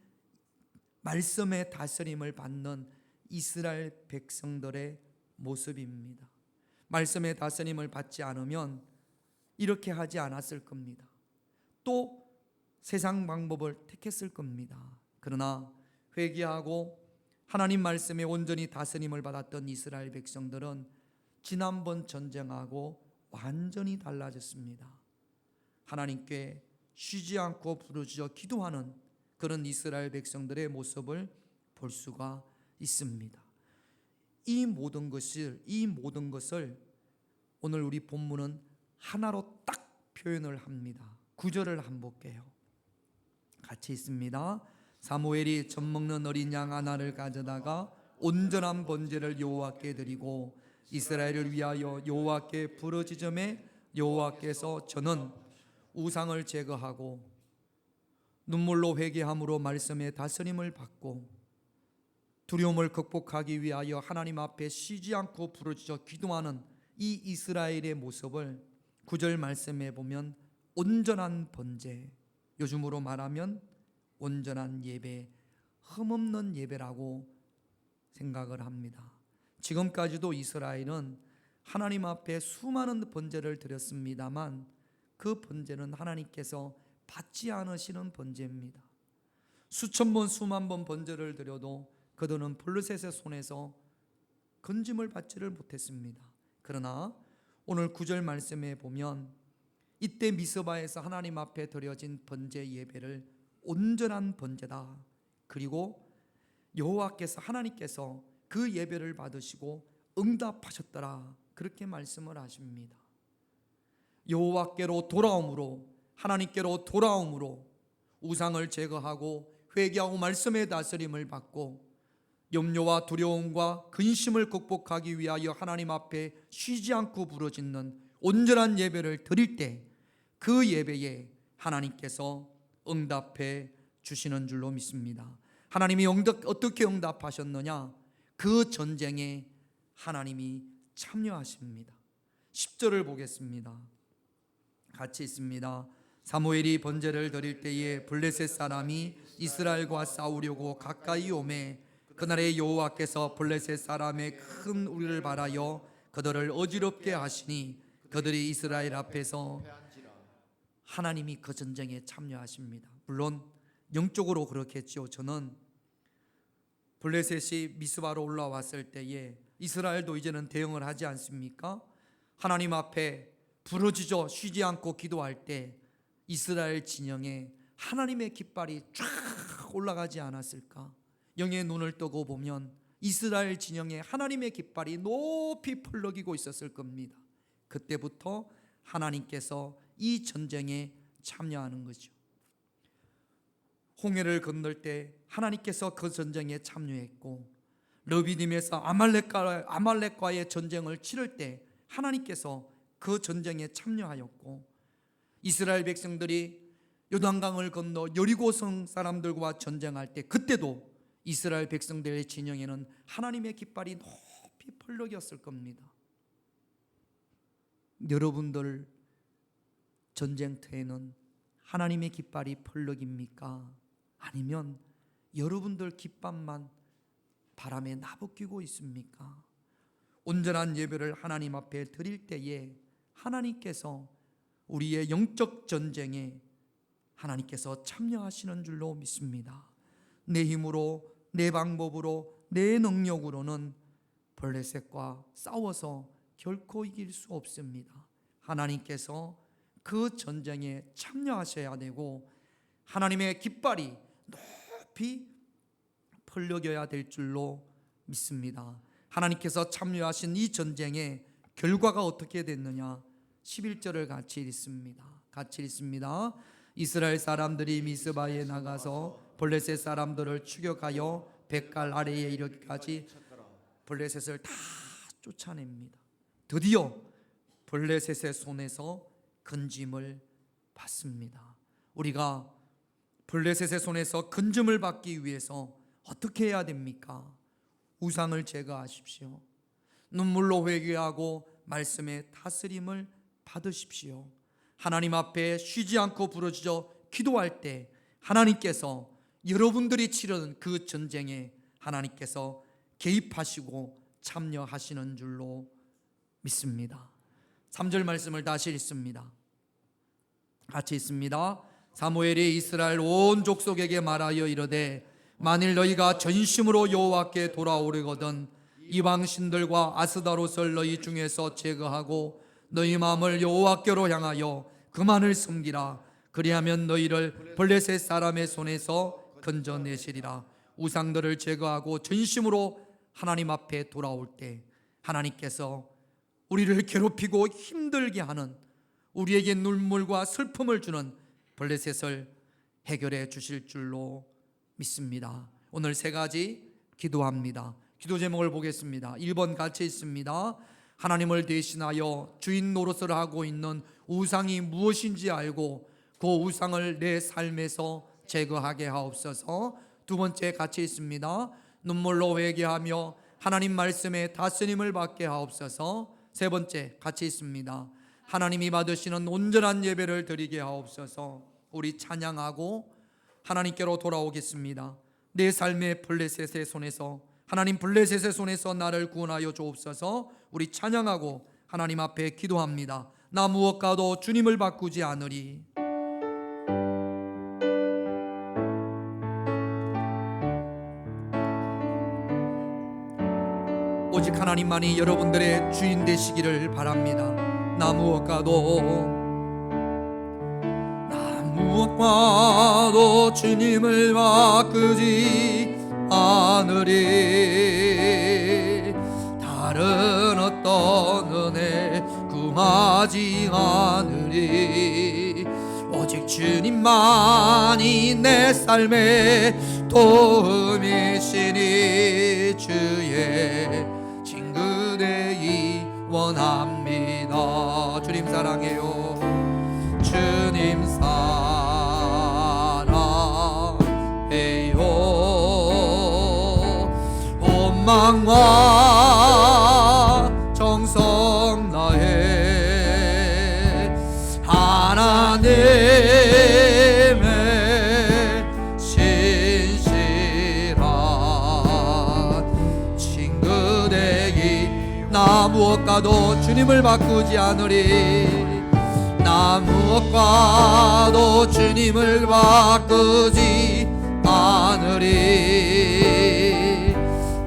Speaker 2: 말씀의 다스림을 받는 이스라엘 백성들의 모습입니다. 말씀의 다스림을 받지 않으면 이렇게 하지 않았을 겁니다. 또 세상 방법을 택했을 겁니다. 그러나 회개하고 하나님 말씀에 온전히 다스림을 받았던 이스라엘 백성들은 지난번 전쟁하고 완전히 달라졌습니다. 하나님께 쉬지 않고 부르짖어 기도하는 그런 이스라엘 백성들의 모습을 볼 수가 있습니다. 이 모든 것을 오늘 우리 본문은 하나로 딱 표현을 합니다. 9절을 한번 볼게요. 같이 있습니다. 사무엘이 젖 먹는 어린 양 하나를 가져다가 온전한 번제를 여호와께 드리고 이스라엘을 위하여 여호와께 부르짖음에 여호와께서 저는 우상을 제거하고 눈물로 회개함으로 말씀의 다스림을 받고 두려움을 극복하기 위하여 하나님 앞에 쉬지 않고 부르짖어 기도하는 이 이스라엘의 모습을 9절 말씀에 보면 온전한 번제, 요즘으로 말하면 온전한 예배, 흠없는 예배라고 생각을 합니다. 지금까지도 이스라엘은 하나님 앞에 수많은 번제를 드렸습니다만 그 번제는 하나님께서 받지 않으시는 번제입니다. 수천 번 수만 번 번제를 드려도 그들은 블레셋의 손에서 건짐을 받지를 못했습니다. 그러나 오늘 9절 말씀에 보면 이때 미스바에서 하나님 앞에 드려진 번제 예배를 온전한 번제다. 그리고 여호와께서 하나님께서 그 예배를 받으시고 응답하셨더라. 그렇게 말씀을 하십니다. 여호와께로 돌아옴으로, 하나님께로 돌아옴으로 우상을 제거하고 회개하고 말씀의 다스림을 받고 염려와 두려움과 근심을 극복하기 위하여 하나님 앞에 쉬지 않고 부르짖는 온전한 예배를 드릴 때 그 예배에 하나님께서 응답해 주시는 줄로 믿습니다. 하나님이 어떻게 응답하셨느냐? 그 전쟁에 하나님이 참여하십니다. 10절을 보겠습니다. 같이 있습니다. 사무엘이 번제를 드릴 때에 블레셋 사람이 이스라엘과 싸우려고 가까이 오매 그날에 여호와께서 블레셋 사람의 큰 우리를 바라여 그들을 어지럽게 하시니 그들이 이스라엘 앞에서 하나님이 그 전쟁에 참여하십니다. 물론 영적으로 그렇겠죠. 저는 블레셋이 미스바로 올라왔을 때에 이스라엘도 이제는 대응을 하지 않습니까? 하나님 앞에 부르짖어 쉬지 않고 기도할 때 이스라엘 진영에 하나님의 깃발이 쫙 올라가지 않았을까? 영의 눈을 뜨고 보면 이스라엘 진영에 하나님의 깃발이 높이 펄럭이고 있었을 겁니다. 그때부터 하나님께서 이 전쟁에 참여하는 거죠. 홍해를 건널 때 하나님께서 그 전쟁에 참여했고, 르비딤에서 아말렉과의 전쟁을 치를 때 하나님께서 그 전쟁에 참여하였고, 이스라엘 백성들이 요단강을 건너 여리고성 사람들과 전쟁할 때 그때도 이스라엘 백성들의 진영에는 하나님의 깃발이 높이 펄럭였을 겁니다. 여러분들 전쟁터에는 하나님의 깃발이 펄럭입니까? 아니면 여러분들 깃발만 바람에 나부끼고 있습니까? 온전한 예배를 하나님 앞에 드릴 때에 하나님께서 우리의 영적 전쟁에 하나님께서 참여하시는 줄로 믿습니다. 내 힘으로, 내 방법으로, 내 능력으로는 블레셋과 싸워서 결코 이길 수 없습니다. 하나님께서 그 전쟁에 참여하셔야 되고 하나님의 깃발이 높이 펄럭여야 될 줄로 믿습니다. 하나님께서 참여하신 이 전쟁의 결과가 어떻게 됐느냐? 11절을 같이 읽습니다. 이스라엘 사람들이 미스바에 나가서 블레셋 사람들을 추격하여 벳갈 아래에 이르기까지 블레셋을 다 쫓아냅니다. 드디어 블레셋의 손에서 건짐을 받습니다. 우리가 블레셋의 손에서 건짐을 받기 위해서 어떻게 해야 됩니까? 우상을 제거하십시오. 눈물로 회개하고 말씀의 다스림을 받으십시오. 하나님 앞에 쉬지 않고 부르짖어 기도할 때 하나님께서 여러분들이 치르는 그 전쟁에 하나님께서 개입하시고 참여하시는 줄로 믿습니다. 3절 말씀을 다시 읽습니다. 같이 있습니다. 사무엘이 이스라엘 온 족속에게 말하여 이르되 만일 너희가 전심으로 여호와께 돌아오려거든 이방 신들과 아스다롯을 너희 중에서 제거하고 너희 마음을 여호와께로 향하여 그만을 섬기라. 그리하면 너희를 블레셋 사람의 손에서 건져내시리라. 우상들을 제거하고 전심으로 하나님 앞에 돌아올 때 하나님께서 우리를 괴롭히고 힘들게 하는, 우리에게 눈물과 슬픔을 주는 블레셋을 해결해 주실 줄로 믿습니다. 오늘 세 가지 기도합니다. 기도 제목을 보겠습니다. 1번 같이 있습니다. 하나님을 대신하여 주인 노릇을 하고 있는 우상이 무엇인지 알고 그 우상을 내 삶에서 제거하게 하옵소서. 두 번째 같이 있습니다. 눈물로 회개하며 하나님 말씀에 다스림을 받게 하옵소서. 세 번째 같이 있습니다. 하나님이 받으시는 온전한 예배를 드리게 하옵소서. 우리 찬양하고 하나님께로 돌아오겠습니다. 내 삶의 블레셋의 손에서, 하나님 블레셋의 손에서 나를 구원하여 주옵소서. 우리 찬양하고 하나님 앞에 기도합니다. 나 무엇과도 주님을 바꾸지 않으리. 오직 하나님만이 여러분들의 주인 되시기를 바랍니다. 나 무엇과도 주님을 바꾸지 않으리. 다른 어떤 은혜 구하지 않으리. 오직 주님만이 내 삶의 도움이시니 주의 친구 되기 원합니다. 주님 사랑해요. 마음과 정성 다해 하나님의 신실한 친구 되기. 나 무엇과도 주님을 바꾸지 않으리. 나 무엇과도 주님을 바꾸지 않으리.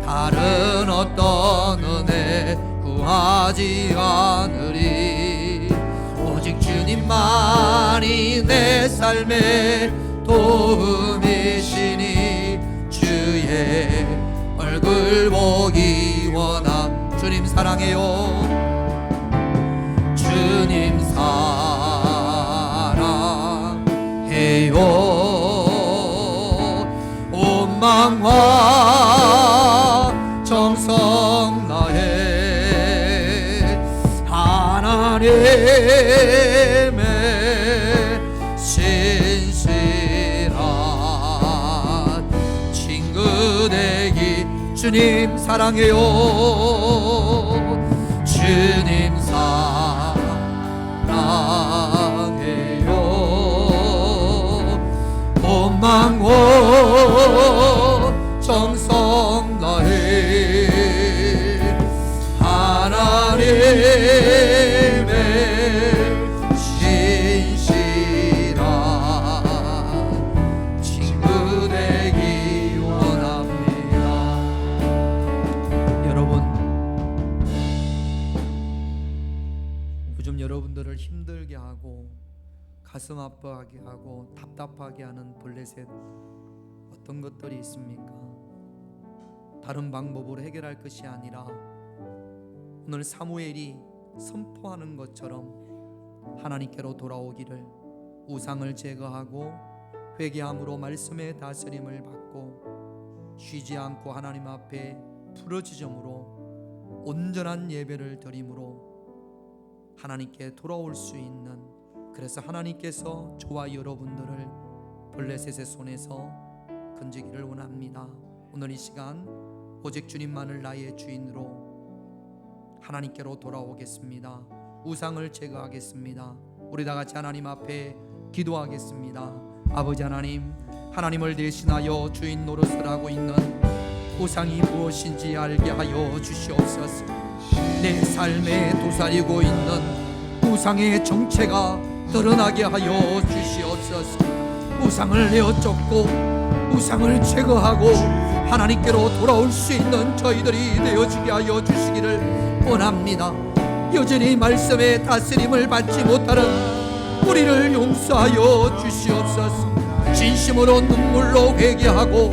Speaker 2: 다른 어떤 은혜 구하지 않으리. 오직 주님만이 내 삶의 도움이시니 주의 얼굴 보기 원하. 주님 사랑해요. 주님 사랑해요. 온 마음과 정성 다해 하나님의 신실한 친구 되기. 주님 사랑해요. 주님 사랑해요. 온 마음과 정성 다해 하나님의 신실한 친구 되기 원합니다. 여러분, 요즘 여러분들을 힘들게 하고 가슴 아파하게 하고 답답하게 하는 블레셋 어떤 것들이 있습니까? 다른 방법으로 해결할 것이 아니라 오늘 사무엘이 선포하는 것처럼 하나님께로 돌아오기를, 우상을 제거하고 회개함으로 말씀의 다스림을 받고 쉬지 않고 하나님 앞에 부르짖음으로 온전한 예배를 드림으로 하나님께 돌아올 수 있는, 그래서 하나님께서 저와 여러분들을 블레셋의 손에서 건지기를 원합니다. 오늘 이 시간 오직 주님만을 나의 주인으로 하나님께로 돌아오겠습니다. 우상을 제거하겠습니다. 우리 다 같이 하나님 앞에 기도하겠습니다. 아버지 하나님, 하나님을 대신하여 주인 노릇을 하고 있는 우상이 무엇인지 알게 하여 주시옵소서. 내 삶에 도사리고 있는 우상의 정체가 드러나게 하여 주시옵소서. 우상을 내어쫓고 우상을 제거하고 하나님께로 돌아올 수 있는 저희들이 되어지게 하여 주시기를 원합니다. 여전히 말씀의 다스림을 받지 못하는 우리를 용서하여 주시옵소서. 진심으로 눈물로 회개하고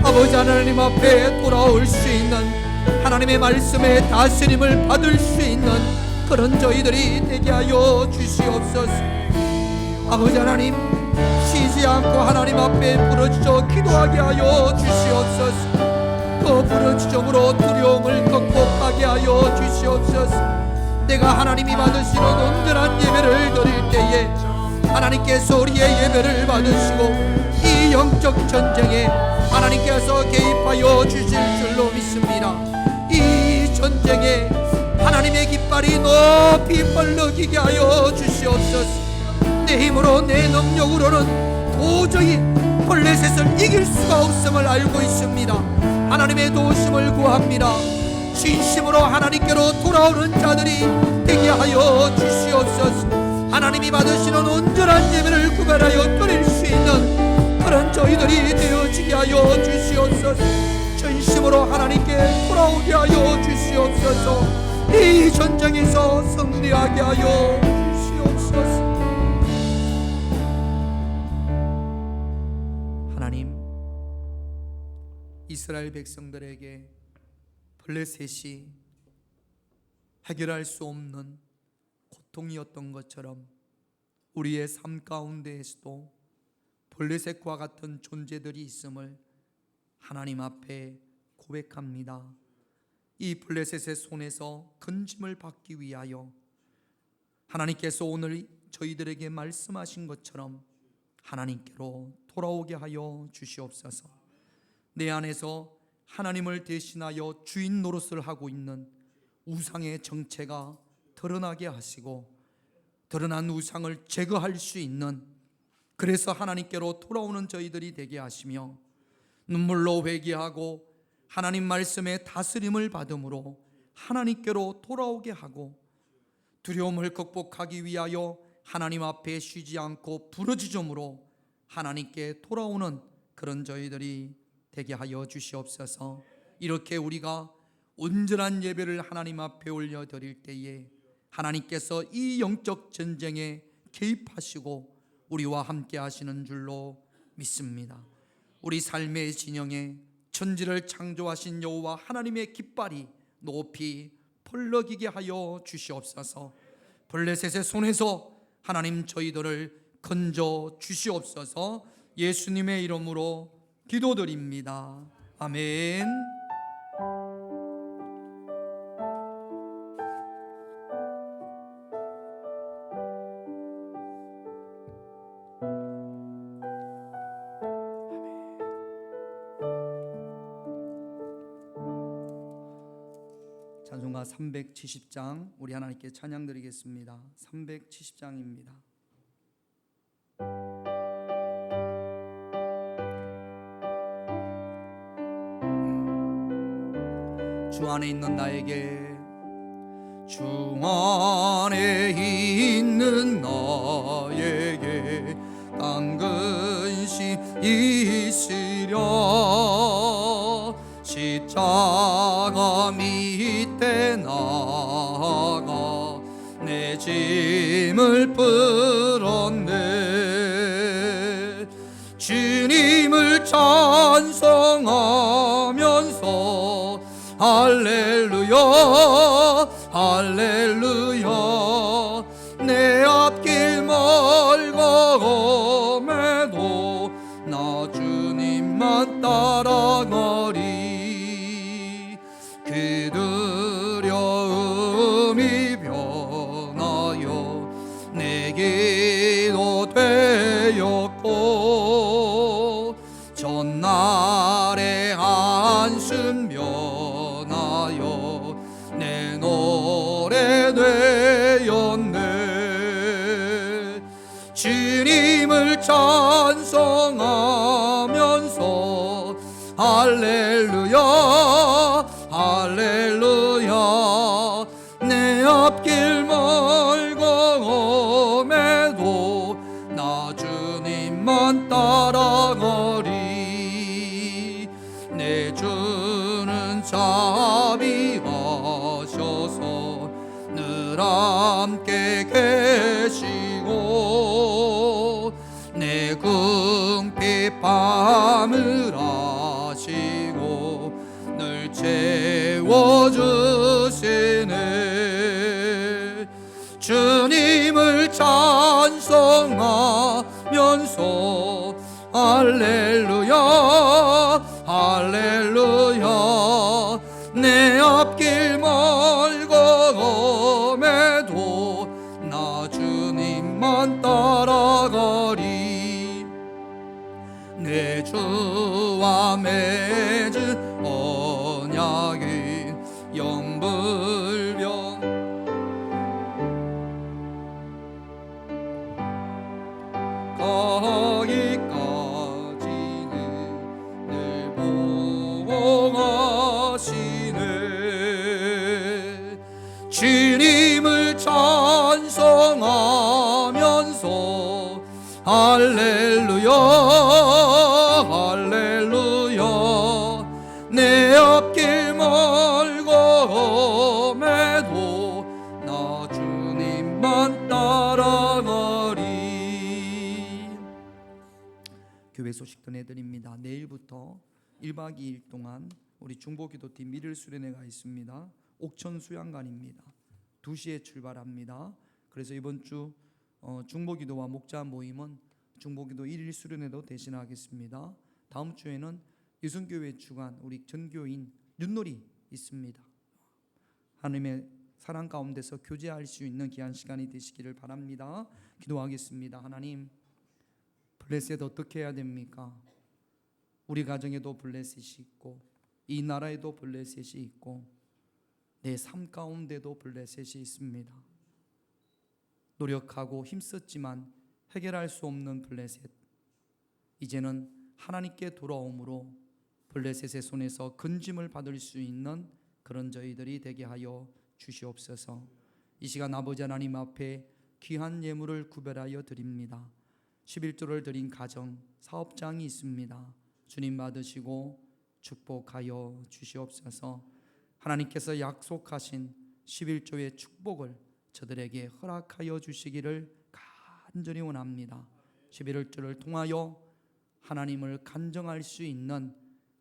Speaker 2: 아버지 하나님 앞에 돌아올 수 있는, 하나님의 말씀의 다스림을 받을 수 있는 그런 저희들이 되게 하여 주시옵소서. 아버지 하나님, 쉬지 않고 하나님 앞에 부르짖어 기도하게 하여 주시옵소서. 그 부르짖음으로 두려움을 극복하게 하여 주시옵소서. 내가 하나님이 받으시는 온전한 예배를 드릴 때에 하나님께서 우리의 예배를 받으시고 이 영적 전쟁에 하나님께서 개입하여 주실 줄로 믿습니다. 이 전쟁에 하나님의 깃발이 높이 펄럭이게 하여 주시옵소서. 내 힘으로 내 능력으로는 도저히 블레셋을 이길 수가 없음을 알고 있습니다. 하나님의 도우심을 구합니다. 진심으로 하나님께로 돌아오는 자들이 되게 하여 주시옵소서. 하나님이 받으시는 온전한 예배를 구별하여 드릴 수 있는 그런 저희들이 되어지게 하여 주시옵소서. 전심으로 하나님께 돌아오게 하여 주시옵소서. 이 전쟁에서 승리하게 하여 주시옵소서. 하나님, 이스라엘 백성들에게 블레셋이 해결할 수 없는 고통이었던 것처럼 우리의 삶 가운데에서도 블레셋과 같은 존재들이 있음을 하나님 앞에 고백합니다. 이 블레셋의 손에서 건짐을 받기 위하여 하나님께서 오늘 저희들에게 말씀하신 것처럼 하나님께로 돌아오게 하여 주시옵소서. 내 안에서 하나님을 대신하여 주인 노릇을 하고 있는 우상의 정체가 드러나게 하시고, 드러난 우상을 제거할 수 있는, 그래서 하나님께로 돌아오는 저희들이 되게 하시며, 눈물로 회개하고 하나님 말씀의 다스림을 받음으로 하나님께로 돌아오게 하고, 두려움을 극복하기 위하여 하나님 앞에 쉬지 않고 부르짖음으로 하나님께 돌아오는 그런 저희들이 되게 하여 주시옵소서. 이렇게 우리가 온전한 예배를 하나님 앞에 올려드릴 때에 하나님께서 이 영적 전쟁에 개입하시고 우리와 함께 하시는 줄로 믿습니다. 우리 삶의 진영에 천지를 창조하신 여호와 하나님의 깃발이 높이 펄럭이게 하여 주시옵소서. 블레셋의 손에서 하나님 저희들을 건져 주시옵소서. 예수님의 이름으로 기도드립니다. 아멘. 찬송가 370장 우리 하나님께 찬양 드리겠습니다. 370장입니다. 주 안에 있는 나에게, 주 안에 있는 나에게 강근심 있으랴. 십자가 밑에 나가 내 짐을 풀었네. 주님을 찬송하면서 할렐루야 할렐루야. 내 앞길 멀고 험해도 나 주님만 따라가리. 그 두려움이 변하여 내게도 되었고, 전날의 한숨 변하여 내 노래 되었네. 주님을 찬송하면서 할렐루야 할렐루야. 내 앞길 멀고 험해도 나 주님만 따라가리. 내 주는 자비하셔서 늘 함께 계시고, 내 궁핍 밤을 아시고 늘 채워주시네. 주님을 찬송하면서 할렐루야 할렐루야. 내 앞길 멀고 험해도 나 주님만 따라가리. 내 주와 맺은 언약은 영불변. 거기까지는 늘 보호하시네. 주님을 찬송하면서 할렐루야 할렐루야. 내 앞길 멀고 험해도 나 주님만 따라가리. 교회 소식 전해드립니다. 내일부터 1박 2일 동안 우리 중보기도팀 미를 수련회가 있습니다. 옥천 수양관입니다. 2시에 출발합니다. 그래서 이번 주 중보기도와 목자 모임은 중보기도 1일 수련회도 대신하겠습니다. 다음 주에는 유성교회 주간 우리 전교인 윷놀이 있습니다. 하나님의 사랑 가운데서 교제할 수 있는 귀한 시간이 되시기를 바랍니다. 기도하겠습니다. 하나님, 블레셋 어떻게 해야 됩니까? 우리 가정에도 블레셋이 있고 이 나라에도 블레셋이 있고 내 삶 가운데도 블레셋이 있습니다. 노력하고 힘썼지만 해결할 수 없는 블레셋, 이제는 하나님께 돌아옴으로 블레셋의 손에서 건짐을 받을 수 있는 그런 저희들이 되게 하여 주시옵소서. 이 시간 아버지 하나님 앞에 귀한 예물을 구별하여 드립니다. 11조를 드린 가정, 사업장이 있습니다. 주님 받으시고 축복하여 주시옵소서. 하나님께서 약속하신 11조의 축복을 저들에게 허락하여 주시기를 간절히 원합니다. 11조를 통하여 하나님을 간증할 수 있는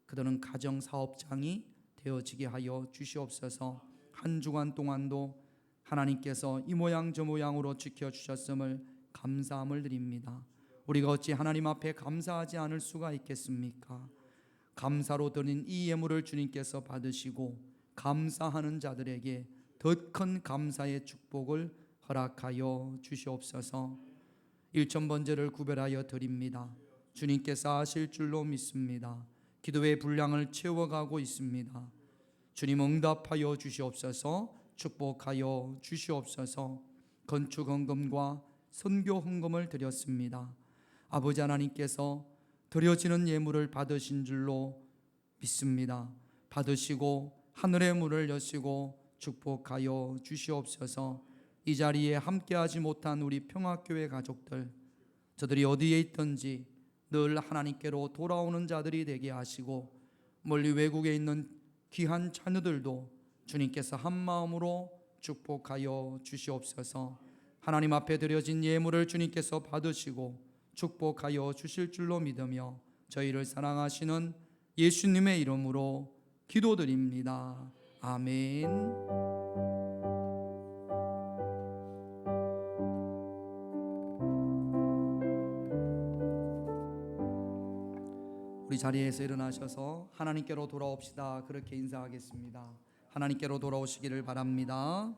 Speaker 2: 그들은 가정 사업장이 되어지게 하여 주시옵소서. 한 주간 동안도 하나님께서 이 모양 저 모양으로 지켜주셨음을 감사함을 드립니다. 우리가 어찌 하나님 앞에 감사하지 않을 수가 있겠습니까? 감사로 드린 이 예물을 주님께서 받으시고 감사하는 자들에게 더 큰 감사의 축복을 허락하여 주시옵소서. 1,000번제를 구별하여 드립니다. 주님께서 하실 줄로 믿습니다. 기도의 분량을 채워가고 있습니다. 주님 응답하여 주시옵소서. 축복하여 주시옵소서. 건축 헌금과 선교 헌금을 드렸습니다. 아버지 하나님께서 드려지는 예물을 받으신 줄로 믿습니다. 받으시고 하늘의 문을 여시고 축복하여 주시옵소서. 이 자리에 함께하지 못한 우리 평화교회 가족들, 저들이 어디에 있든지 늘 하나님께로 돌아오는 자들이 되게 하시고, 멀리 외국에 있는 귀한 자녀들도 주님께서 한 마음으로 축복하여 주시옵소서. 하나님 앞에 드려진 예물을 주님께서 받으시고 축복하여 주실 줄로 믿으며 저희를 사랑하시는 예수님의 이름으로 기도드립니다. 아멘. 우리 자리에서 일어나셔서 하나님께로 돌아옵시다. 그렇게 인사하겠습니다. 하나님께로 돌아오시기를 바랍니다.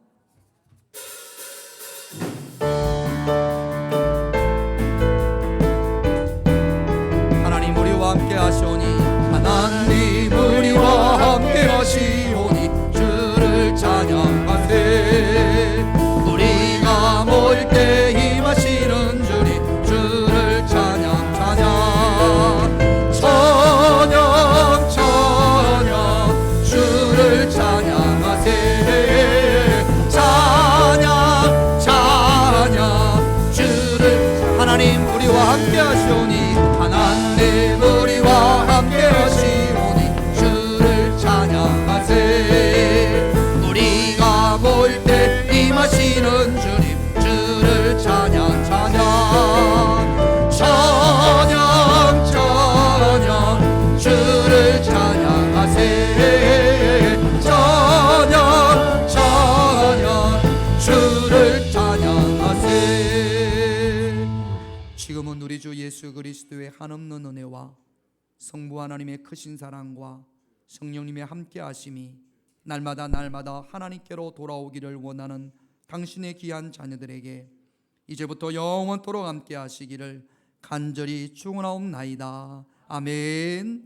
Speaker 2: 하나님 우리와 함께 하시오니, 하나님 우리와 함께 하시오니 주를 찬양하세. 우리가 모일 때 임하시는 주님, 주를 찬양 찬양 찬양 찬양 주를 찬양하세. 찬양 찬양 주를. 하나님 우리와 함께 하시오니, 하나님 우리와 함께 하시오니 주를 찬양하세. 우리가 모일 때 임하시는 주님, 주를 찬양 찬양 찬양 찬양 주를 찬양하세. 찬양 찬양 주를 찬양하세. 지금은 우리 주 예수 그리스도의 한없는 은혜와 성부 하나님의 크신 사랑과 성령님의 함께 하심이 날마다 하나님께로 돌아오기를 원하는 당신의 귀한 자녀들에게 이제부터 영원토록 함께 하시기를 간절히 축원하옵나이다. 아멘.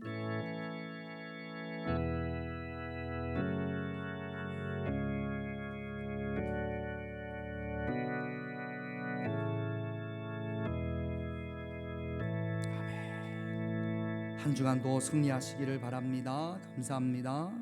Speaker 2: 한 주간도 승리하시기를 바랍니다. 감사합니다.